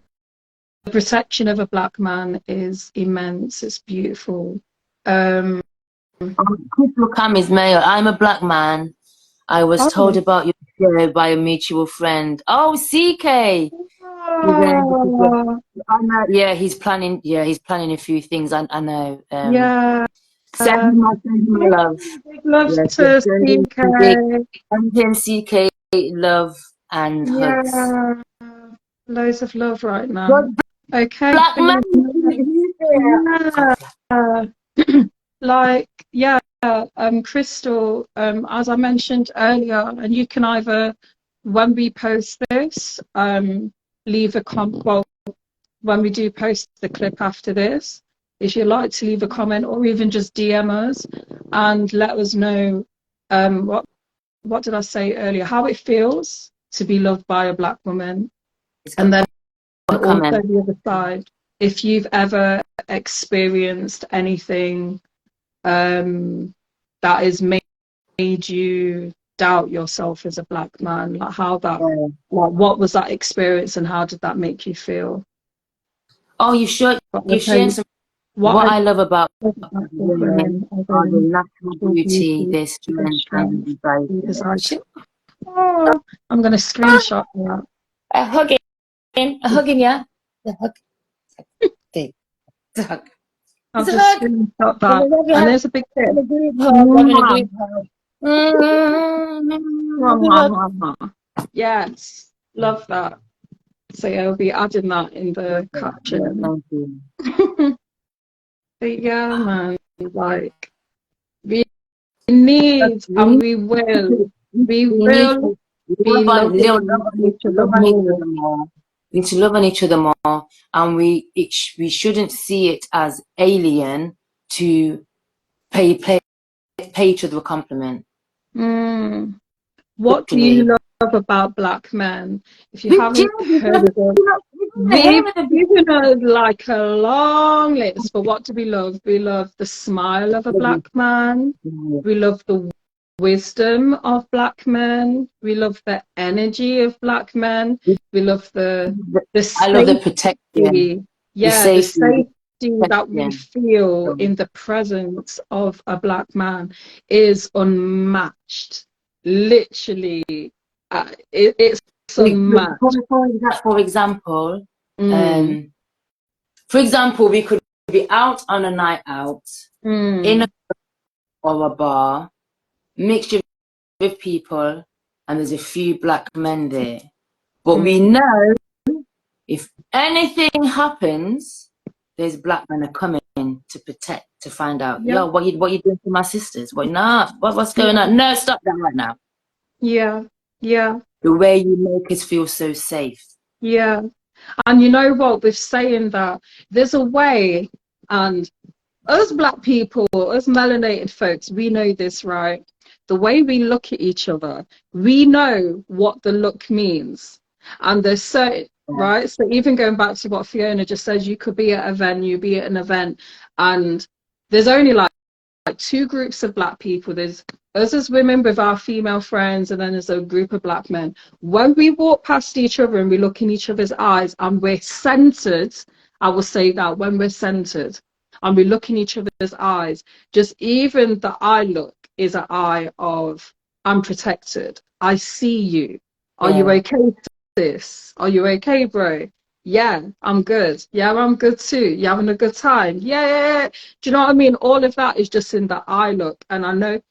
protection of a black man is immense. It's beautiful. Crystal Cam is male. I'm a black man. I was told about your show by a mutual friend. Oh, CK. Yeah, he's planning. Yeah, he's planning a few things. I know. Send him my love. Love to CK. Send him CK love and hugs. Loads of love right now. Okay. Black man. Like, Crystal, as I mentioned earlier, and you can either, when we post this, leave a comment. Well, when we do post the clip after this, if you'd like to leave a comment or even just DM us and let us know what did I say earlier, how it feels to be loved by a black woman. And then also the other side, if you've ever experienced anything that has made you doubt yourself as a black man, like how that, what was that experience and how did that make you feel? Oh, you shared some. What I love about women are the natural beauty, their strength, and desire. Oh, I'm going to screenshot that. A hug him, yeah. The hug. Okay. The hug. I'll just screenshot that. And there's a big kiss. Yes, love that. So yeah, I'll be adding that in the caption. But yeah, man, like we need and we will be loving each other more. We need to love on each other more, and we shouldn't see it as alien to pay each other a compliment. What do you love about black men? If you haven't heard of it, we've given us like a long list. But what do we love? We love the smile of a black man. We love the wisdom of black men. We love the energy of black men. We love the safety. I love the protection. Yeah, the safety that we feel in the presence of a black man is unmatched. Literally, it's unmatched. For example, we could be out on a night out in a or a bar, mixture with people, and there's a few black men there. But we know if anything happens, there's black men are coming to protect, to find out. Yo, what you doing to my sisters? What's going on? No, stop that right now. Yeah. The way you make us feel so safe. Yeah. And you know what, with saying that, there's a way, and us black people, us melanated folks, we know this, right? The way we look at each other, we know what the look means. And there's certain, right? So even going back to what Fiona just says, you could be at a venue, be at an event, and there's only like two groups of black people. There's us as women with our female friends, and then there's a group of black men. When we walk past each other and we look in each other's eyes and we're centered, I will say that, when we're centered and we look in each other's eyes, just even the eye look is an eye of, I'm protected. I see you. Are you okay, sis? Are you okay, bro? Yeah, I'm good. Yeah, I'm good too. You having a good time? Yeah. Do you know what I mean? All of that is just in the eye look. And I know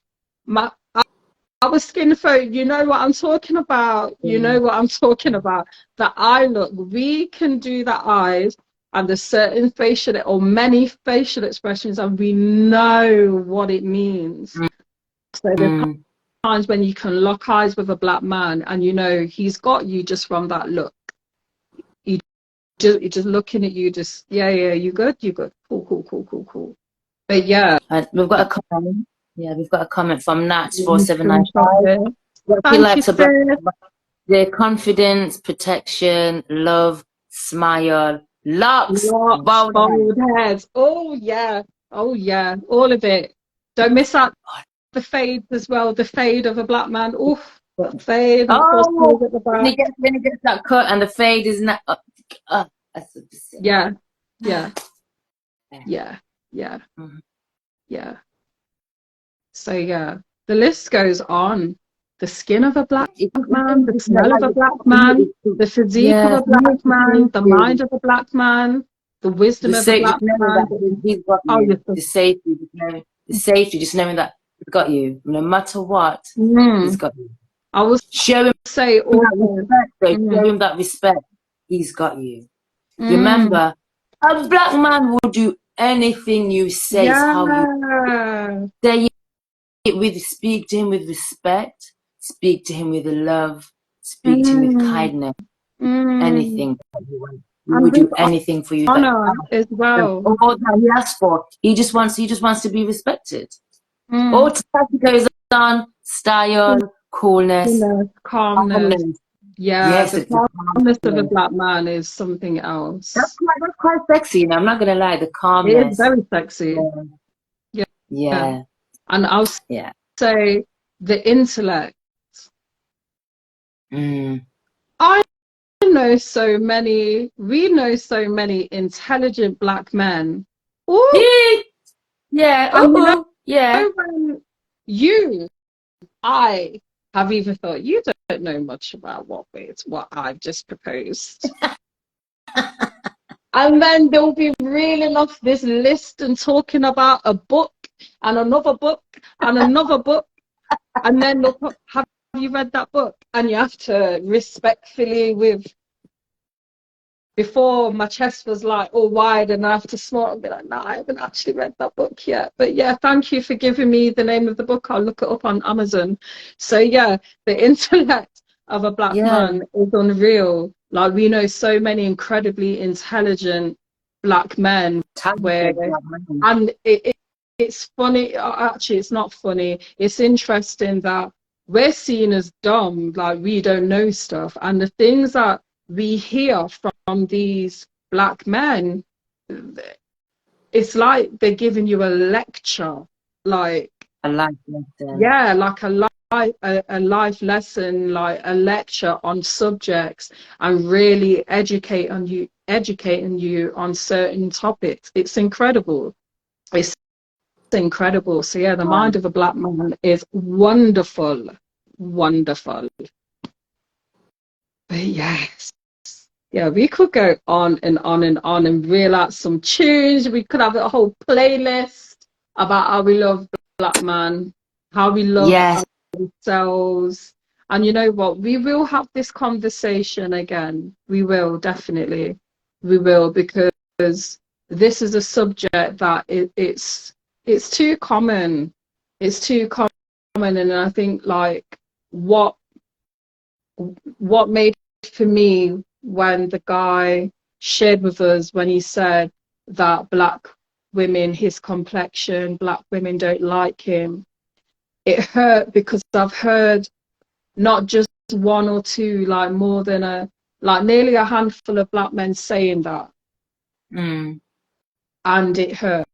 our skin folk, you know what I'm talking about. You know what I'm talking about. The eye look. We can do the eyes and the certain facial or many facial expressions, and we know what it means. So there's times when you can lock eyes with a black man and you know he's got you just from that look. Just looking at you, just you good, cool. But yeah, we've got a comment. Yeah, we've got a comment from Nats 4795. Their confidence, protection, love, smile, locks, Lots, bald bald heads. Oh yeah. Oh yeah. All of it. Don't miss out the fade as well. The fade of a black man. Oof. head. Fade and of course Oh, at the back. when he gets that cut and the fade is not. That's what this is. Yeah. Yeah. Yeah. Yeah. Mhm. Yeah. So yeah, the list goes on. The skin of a black man, the smell of a black man, the physique of Yeah, a black man, the mind of a black man, the wisdom of a just black knowing man. that he's got Oh, you, yes. the safety, just knowing that he's got you, no matter what, he's got you. I will Show him say that also. respect, though. Show him that respect. He's got you. Mm. Remember, a black man will do anything you say. It's how you Yeah. say it with, speak to him with respect, speak to him with love, speak to him with Mm. kindness. Mm. Anything that you want. He And will do with anything for you that honor as well. all that he asks for. He just wants to be respected. Mm. All type goes on, style, coolness, Calmness. calmness. Yeah, Yes, the it's a calmness of a calmness. black man is something else. That's quite sexy, you know. I'm not gonna lie, the It is calmness. very sexy. Yeah. Yeah. Yeah. And I'll Yeah. say the intellect. Mm. I know so many, we know so many intelligent black men. Ooh, Yeah. and you know, Yeah. when I have even thought, you don't know much about what I've just proposed. And then they'll be reeling off this list and talking about a book and another book and another book. And then they'll put, have you read that book? And you have to respectfully before my chest was like all wide and I have to smile and be like, no, I haven't actually read that book yet. But yeah, thank you for giving me the name of the book. I'll look it up on Amazon. So yeah, the intellect of a black Yeah. man is unreal. Like we know so many incredibly intelligent black men where, and it's funny, actually it's not funny. It's interesting that we're seen as dumb, like we don't know stuff. And the things that we hear from these black men, it's like they're giving you a lecture, like A life lesson. yeah, like a life lesson, like a lecture on subjects, and really educating you on certain topics. It's incredible. It's incredible. So yeah, the mind of a black man is wonderful, wonderful. But yes. Yeah, we could go on and on and on and reel out some tunes. We could have a whole playlist about how we love black man, how we love ourselves. And you know what? We will have this conversation again. We will, definitely. We will, because this is a subject that it's too common. It's too common. And I think like what made for me when the guy shared with us when he said that black women, his complexion, black women don't like him, it hurt because I've heard not just one or two, like more than nearly a handful of black men saying that. And it hurt.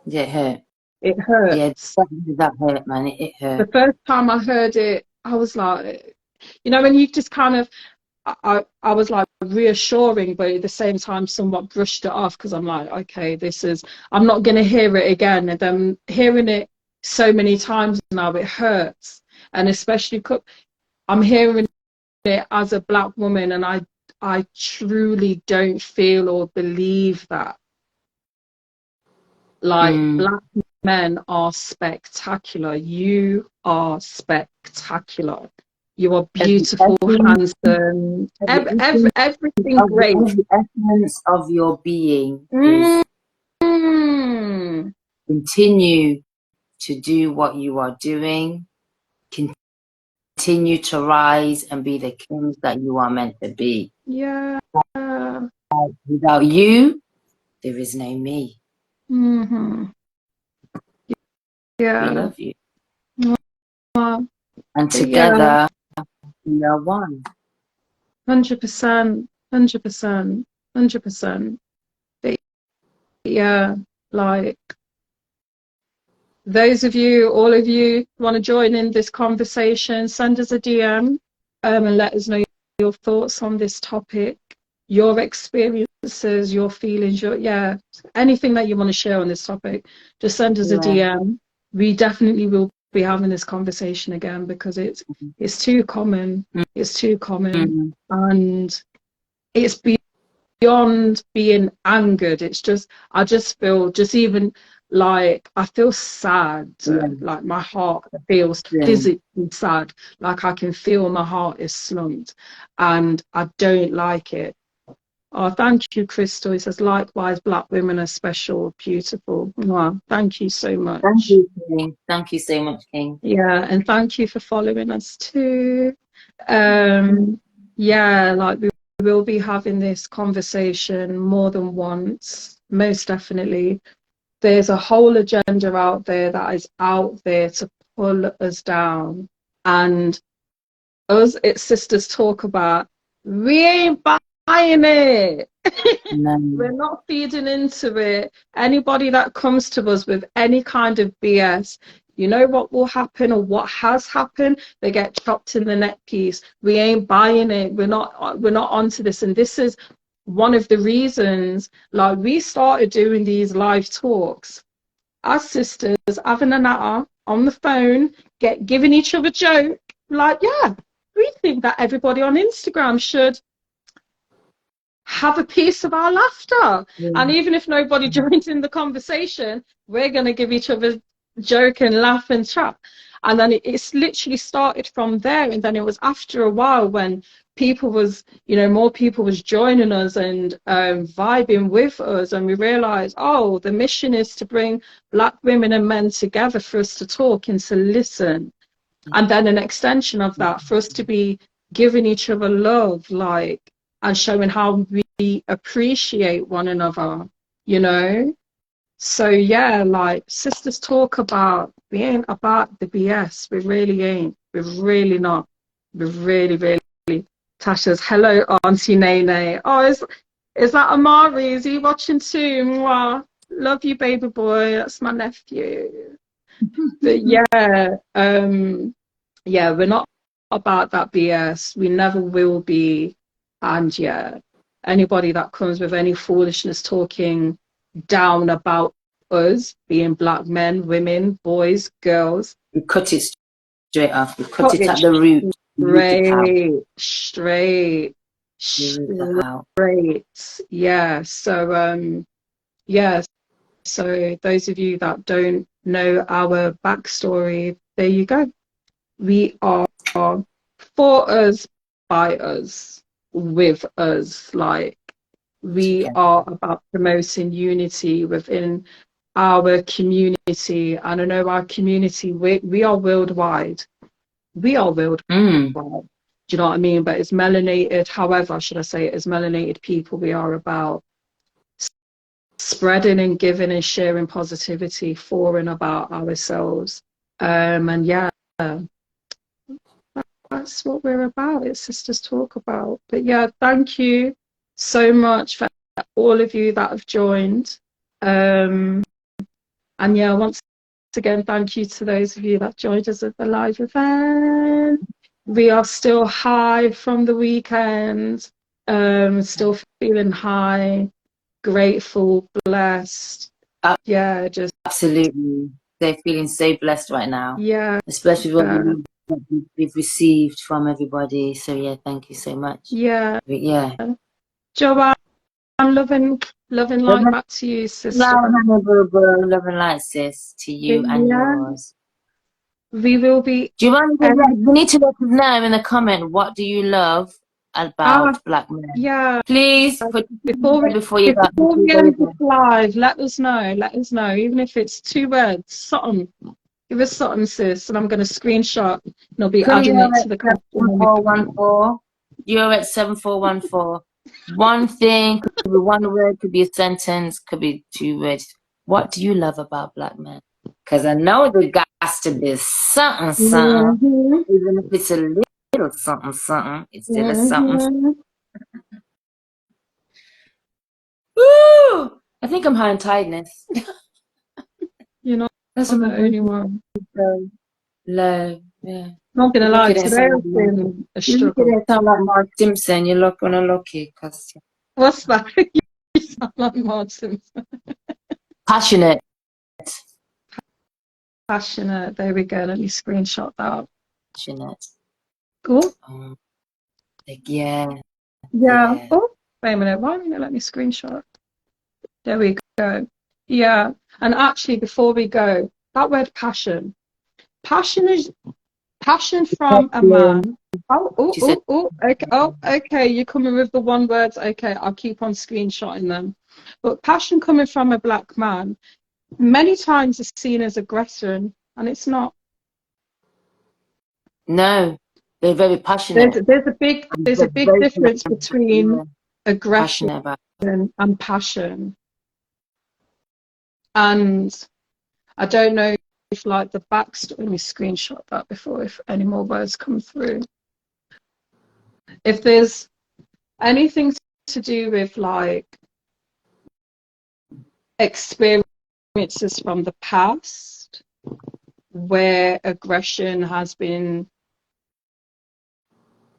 Yeah, it hurt. It hurt. Yeah, that hurt, man. It hurt. The first time I heard it, I was like, you know, when you just kind of, I was like reassuring, but at the same time somewhat brushed it off because I'm like, okay, I'm not going to hear it again. And then hearing it so many times now, it hurts. And especially I'm hearing it as a black woman, and I truly don't feel or believe that. Like black men are spectacular. You are spectacular. You are beautiful, handsome, everything great. The essence of your being is continue to do what you are doing. Continue to rise and be the kings that you are meant to be. Yeah. Without you, there is no me. Yeah. We love you. And together, We are one. 100%, 100%, 100%. Yeah, like those of you, all of you want to join in this conversation, send us a DM and let us know your thoughts on this topic, your experiences, your feelings, anything that you want to share on this topic. Just send us a DM. We definitely will be having this conversation again because it's too common. It's too common, and it's beyond being angered. It's just, I just feel, just even like I feel sad, like my heart feels physically sad, like I can feel my heart is slumped, and I don't like it. Oh, thank you, Crystal. It says, likewise, Black women are special, beautiful. Wow, thank you so much. Thank you, King. Thank you so much, King. Yeah, and thank you for following us too. Yeah, like we will be having this conversation more than once, most definitely. There's a whole agenda out there that is out there to pull us down. And us, it's Sisters Talk About, we ain't buying it. No. We're not feeding into it. Anybody that comes to us with any kind of BS, you know what will happen, or what has happened? They get chopped in the neck piece. We ain't buying it. We're not onto this. And this is one of the reasons, like, we started doing these live talks as sisters, having a natter on the phone, giving each other joke. Like, yeah, we think that everybody on Instagram should have a piece of our laughter. And even if nobody joins in the conversation, we're going to give each other joke and laugh and chat. And then it's literally started from there. And then it was after a while when people was, more people was joining us and vibing with us, and we realized, oh, the mission is to bring Black women and men together for us to talk and to listen. And then an extension of that, for us to be giving each other love, like, and showing how we appreciate one another, So yeah, like, Sisters Talk About, we ain't about the BS. We really ain't. We're really not. We're really, really. Tasha's, hello, Auntie Nene. Oh, is that Amari? Is he watching too? Mwah. Love you, baby boy. That's my nephew. But yeah, we're not about that BS. We never will be. And yeah, anybody that comes with any foolishness talking down about us, being Black men, women, boys, girls, We cut it straight off. We cut it at the root. Straight. Yeah. So so those of you that don't know our backstory, there you go. We are for us, by us, with us. Like, we are about promoting unity within our community. And I know our community, we are worldwide. We are worldwide. Do you know what I mean? But it's melanated, however should I say it, as melanated people, we are about spreading and giving and sharing positivity for and about ourselves. And yeah, that's what we're about. It's Sisters Talk About. But yeah, thank you so much for all of you that have joined. And yeah, once again, thank you to those of you that joined us at the live event. We are still high from the weekend, still feeling high, grateful, blessed. Yeah, just absolutely. They're feeling so blessed right now. Yeah, especially what we've received from everybody. So yeah, thank you so much. Yeah, Joanne, I'm loving light back to you, sister. Love and light, sis, to you and yours. We will be. Do you want you need to let us know in the comment, what do you love about Black men? Yeah. Please put before you end this live, let us know. Let us know, even if it's 2 words, something. Give us something, sis, and I'm going to screenshot and I'll be adding it to the question. 7414. You're at 7414. One thing, could be 1 word, could be a sentence, could be 2 words. What do you love about Black men? Because I know there has to be something, even if it's a little little something, something. It's still a something. Mhm. Woo! I think I'm high on tiredness. You're not That's the what my voice only one. is so low. Yeah. Not gonna You look lie, at it, today sound has like been a you look at struggle. it, sound like Mark Simpson. You look on a lucky because What's that? You sound like Martin. passionate. Passionate. There we go. Let me screenshot that. Passionate. Cool. Like, yeah. Yeah. Yeah. Oh, wait a minute. Why didn't it let me screenshot? There we go. Yeah. And actually, before we go, that word passion. Passion is passion from a Yeah. man. Oh, She said, okay. Oh, okay. You're coming with the one words. Okay, I'll keep on screenshotting them. But passion coming from a black man many times is seen as aggression, and it's not. no, they're very There's passionate. there's a big And there's a they're big very difference between aggression passionate about and passion. And I don't know if like the backstory. Let me screenshot that before if any more words come through. If there's anything to do with like experiences from the past where aggression has been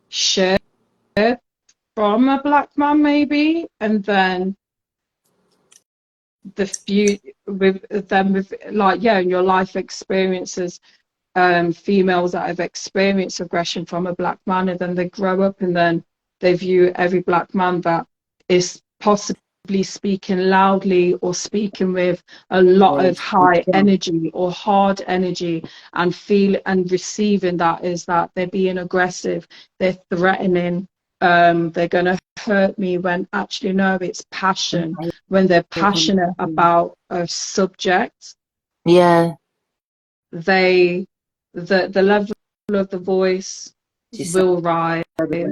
shared from a black man maybe, and then the few with them with like in your life experiences, females that have experienced aggression from a black man, and then they grow up and then they view every black man that is possibly speaking loudly or speaking with a lot of high energy or hard energy, and feel and receiving that is that they're being aggressive, they're threatening, they're going to hurt me, when actually no, it's passion. When they're passionate about a subject, yeah. The level of the voice She said, will rise. yeah.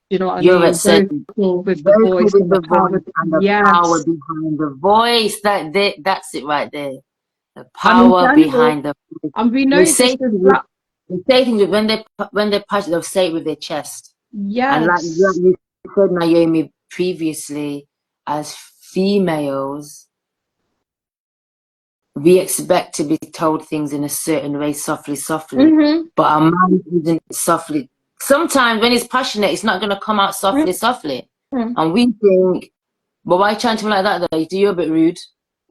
You know what I You're mean? assertive. Vocal with the Vocal voice with and the the power. voice and the power Yes. behind the voice. That's it right there. The And in power general, behind the voice. and we They know this say with things, black. when they're passionate, they'll say it with their chest. And like Yes. you said, Naomi, previously, as females, we expect to be told things in a certain way, softly, softly. Mm-hmm. But our mind isn't softly. Sometimes when it's passionate, it's not going to come out softly, softly. Mm-hmm. And we think, but why chant him like that though? You're a bit rude.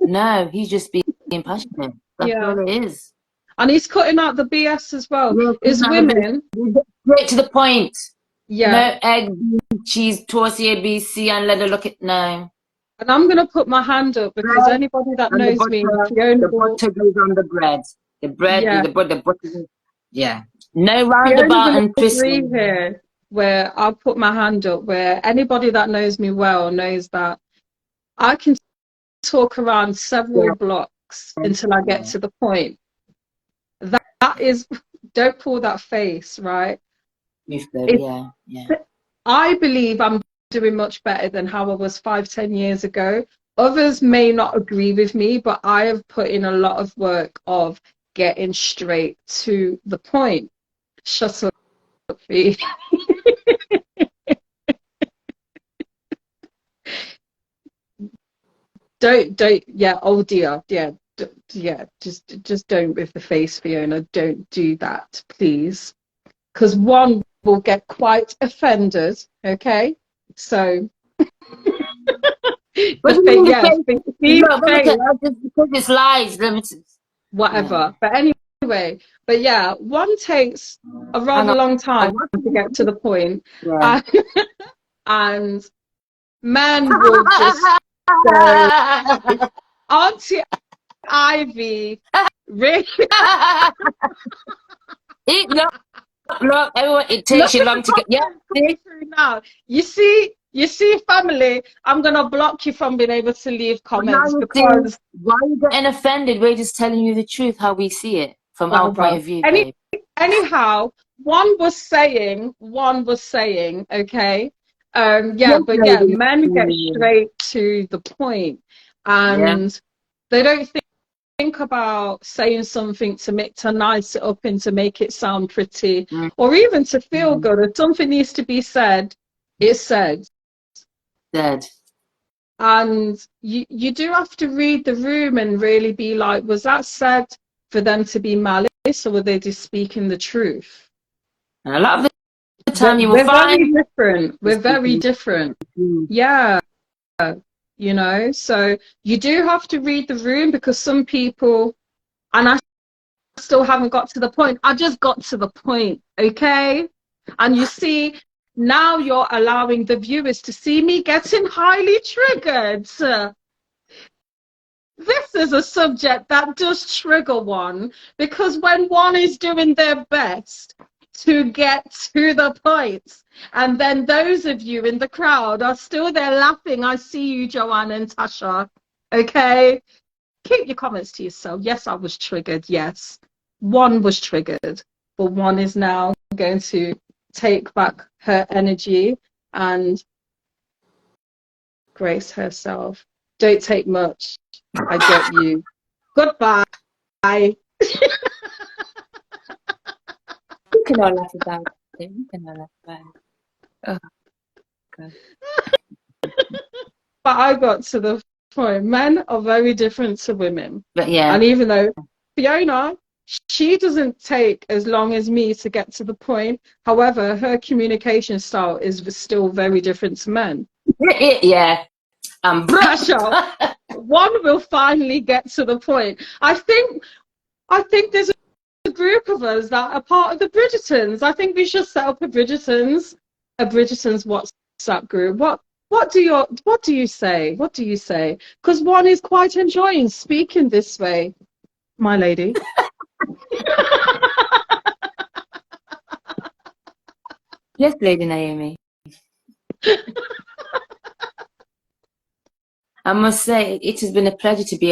No, he's just being passionate. That's Yeah. all it is. And he's cutting out the BS as well. Yeah, Is women. straight to the point. Yeah. No egg, cheese, toast, A, B, C, and let her look at no. And I'm going to put my hand up because Bread anybody that and knows me, Fiona the will, butter goes on the bread. The bread, yeah, the butter. Yeah. No Fiona roundabout will and agree twisting. here, where I'll put my hand up, where anybody that knows me well knows that I can talk around several Yeah. blocks until I get to the point. That is, don't pull that face, right? It, Yeah. Yeah. I believe I'm doing much better than how I was 5-10 years ago. Others may not agree with me, but I have put in a lot of work of getting straight to the point. Shut up, Fee. Don't, yeah, oh dear, yeah, yeah, just don't with the face, Fiona. Don't do that, please. Because one will get quite offended, okay? So, What the do you face, mean the yeah, face? Steve's Look, let me tell face, you, just because it's lies, let me yeah. whatever. But anyway, but yeah, one takes a Hang rather on. long time to get to the point. Yeah. And, and men will just go, Auntie Ivy, really? Look, everyone, it takes Look you at the long to get, yeah. comments coming through now. You see, family, I'm gonna block you from being able to leave But now comments you see, because why are you getting offended? We're just telling you the truth, how we see it from our point whatever. of view, babe. Anyhow, one was saying, okay, yeah, Yes, but yeah, lady. men get straight to the point, Yeah. and they don't think think about saying something to nice it up and to make it sound pretty, Mm. or even to feel good. If something needs to be said, it's said. Dead. And you do have to read the room and really be like, was that said for them to be malice, or were they just speaking the truth? And a lot of the time you will We're very find different. We're very different. Yeah. You know, so you do have to read the room, because some people, and I still haven't got to the point. I just got to the point, okay? And you see, now you're allowing the viewers to see me getting highly triggered. This is a subject that does trigger one, because when one is doing their best to get to the point, and then those of you in the crowd are still there laughing. I see you, Joanne and Tasha, okay? Keep your comments to yourself. Yes, I was triggered. Yes, one was triggered, but one is now going to take back her energy and grace herself. Don't take much. I get you. Goodbye. We can all laugh about it. We can all laugh about it. Oh, God. But I got to the point. Men are very different to women. But yeah. And even though Fiona, she doesn't take as long as me to get to the point. However, her communication style is still very different to men. Yeah. Tasha, one will finally get to the point. I think there's a group of us that are part of the Bridgertons. I think we should set up a Bridgertons WhatsApp group. What do you say? What do you say? Because one is quite enjoying speaking this way, my lady. Yes, Lady Naomi. I must say, it has been a pleasure to be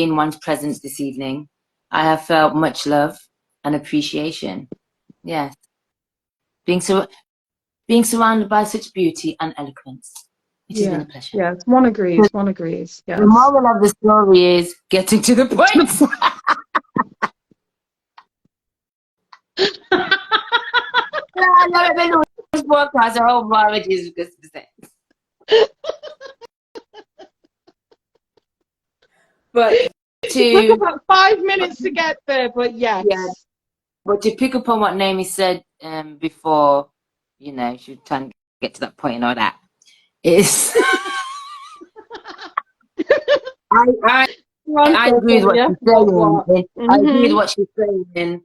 in one's presence this evening. I have felt much love and appreciation. Yes. Being surrounded by such beauty and eloquence. It has been a pleasure. Yes, one agrees. One agrees. Yes. The moral of the story is getting to the point. But it took about 5 minutes to get there, but yes. Yeah. But to pick up on what Naomi said before, you know, she was trying to get to that point and all that, is I agree with what she's saying. I agree with what she's saying.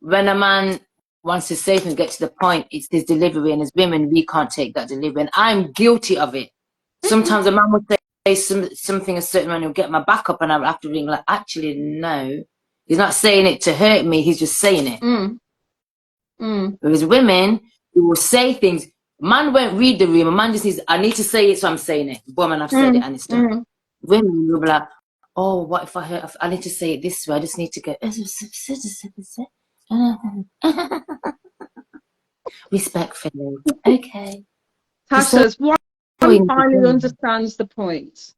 When a man wants to say things, get to the point, it's his delivery, and as women, we can't take that delivery. And I'm guilty of it. Sometimes a man will say something a certain way, and he'll get my back up, and I'll have to ring like, actually, no. He's not saying it to hurt me, he's just saying it. Whereas women, who will say things, man won't read the room, a man just says, I need to say it, so I'm saying it. Boom, and I've said it, and it's done. Women will be like, oh, what if I need to say it this way, I just need to go, respectfully. Okay. Tasha's one finally understands the point.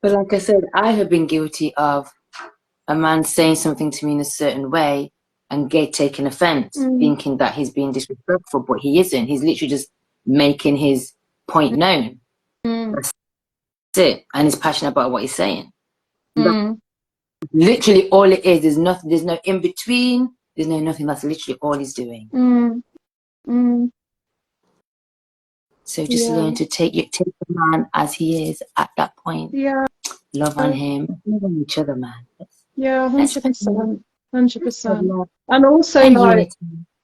But like I said, I have been guilty of a man saying something to me in a certain way and taking offense, thinking that he's being disrespectful, but he isn't. He's literally just making his point known. That's it. And he's passionate about what he's saying. Literally all it is. There's no in between. There's no nothing. That's literally all he's doing. So just learn to take the man as he is at that point. Yeah. Love on him. Love on each other, man. Yeah, 100%. 100%. And also, like,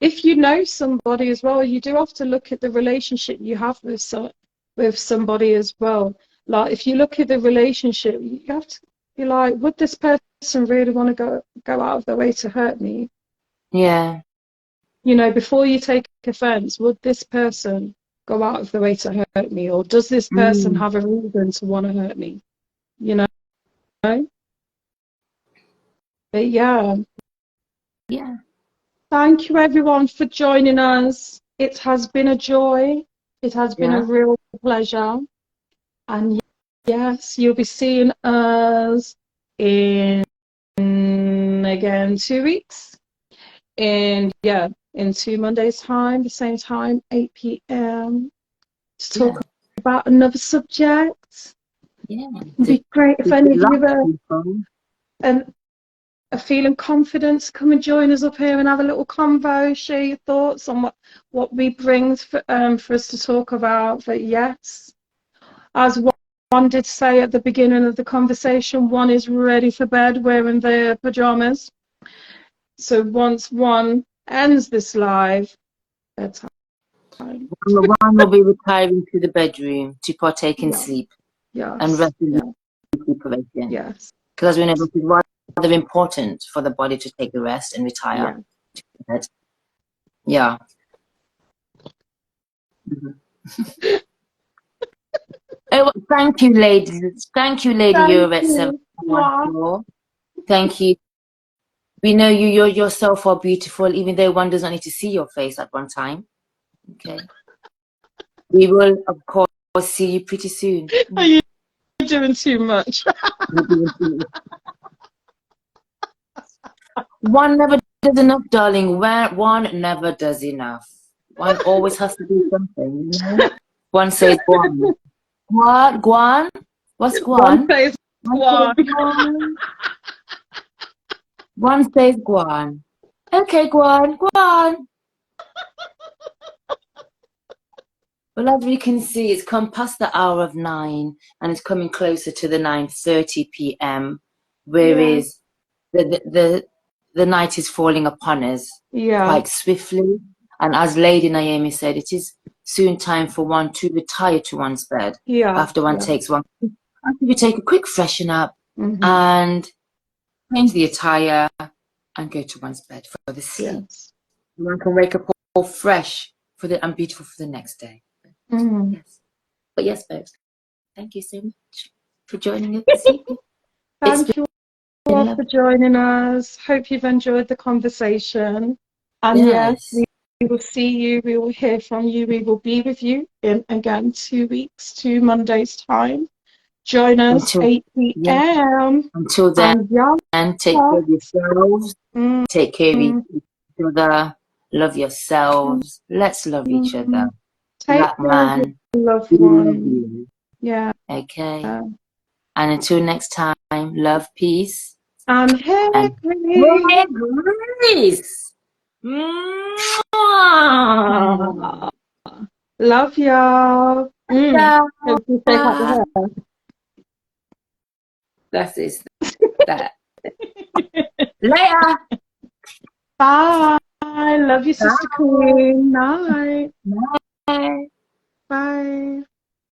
if you know somebody as well, you do have to look at the relationship you have with somebody as well. Like, if you look at the relationship, you have to be like, would this person really want to go out of their way to hurt me? Yeah. You know, before you take offense, would this person go out of their way to hurt me, or does this person have a reason to want to hurt me? You know? But yeah. Thank you everyone for joining us. It has been a joy. It has been a real pleasure. And yes, you'll be seeing us in again 2 weeks. In 2 Mondays' time, the same time, 8 p.m. to talk about another subject. Yeah. It'd be great if any of you are feeling confident to come and join us up here and have a little convo, share your thoughts on what we bring for us to talk about. But yes, as one did say at the beginning of the conversation, one is ready for bed wearing their pajamas. So once one ends this live, bedtime. One will be retiring to the bedroom to partake in sleep and rest in deprivation. Yes. Because we know it is rather important for the body to take the rest and retire. Yeah. Mm-hmm. Oh, thank you, ladies. Thank you, Lady Eurovet 714. Thank you. We know you yourself are beautiful, even though one does not need to see your face at one time. Okay. We will, of course, see you pretty soon. Are you doing too much? One never does enough, darling. One never does enough. One always has to do something, you know? One says Guan. What? Guan? What's Guan? One says Guan. One says Guan. Okay, Guan. Guan. Well, as we can see, it's come past the hour of 9 and it's coming closer to the 9:30 p.m. Whereas the night is falling upon us quite swiftly. And as Lady Naomi said, it is soon time for one to retire to one's bed. After one takes after we take a quick freshen up and change the attire and go to one's bed for the sleep. One can wake up all fresh and beautiful for the next day. Yes. But yes, folks, thank you so much for joining us this evening. Thank you all for joining us. Hope you've enjoyed the conversation. And yes, we will see you, we will hear from you, we will be with you in again 2 weeks, 2 Mondays' time. Join us 8 p.m. Until then, and take care of yourselves. Take care of each other. Love yourselves. Let's love each other. Black man, love one. Yeah. Okay. And until next time, love, peace, and hair grease. Love y'all. Hope you take out the hair. That's it. That. Later. Bye. Love you, Sister Queen. Night. Bye. Bye.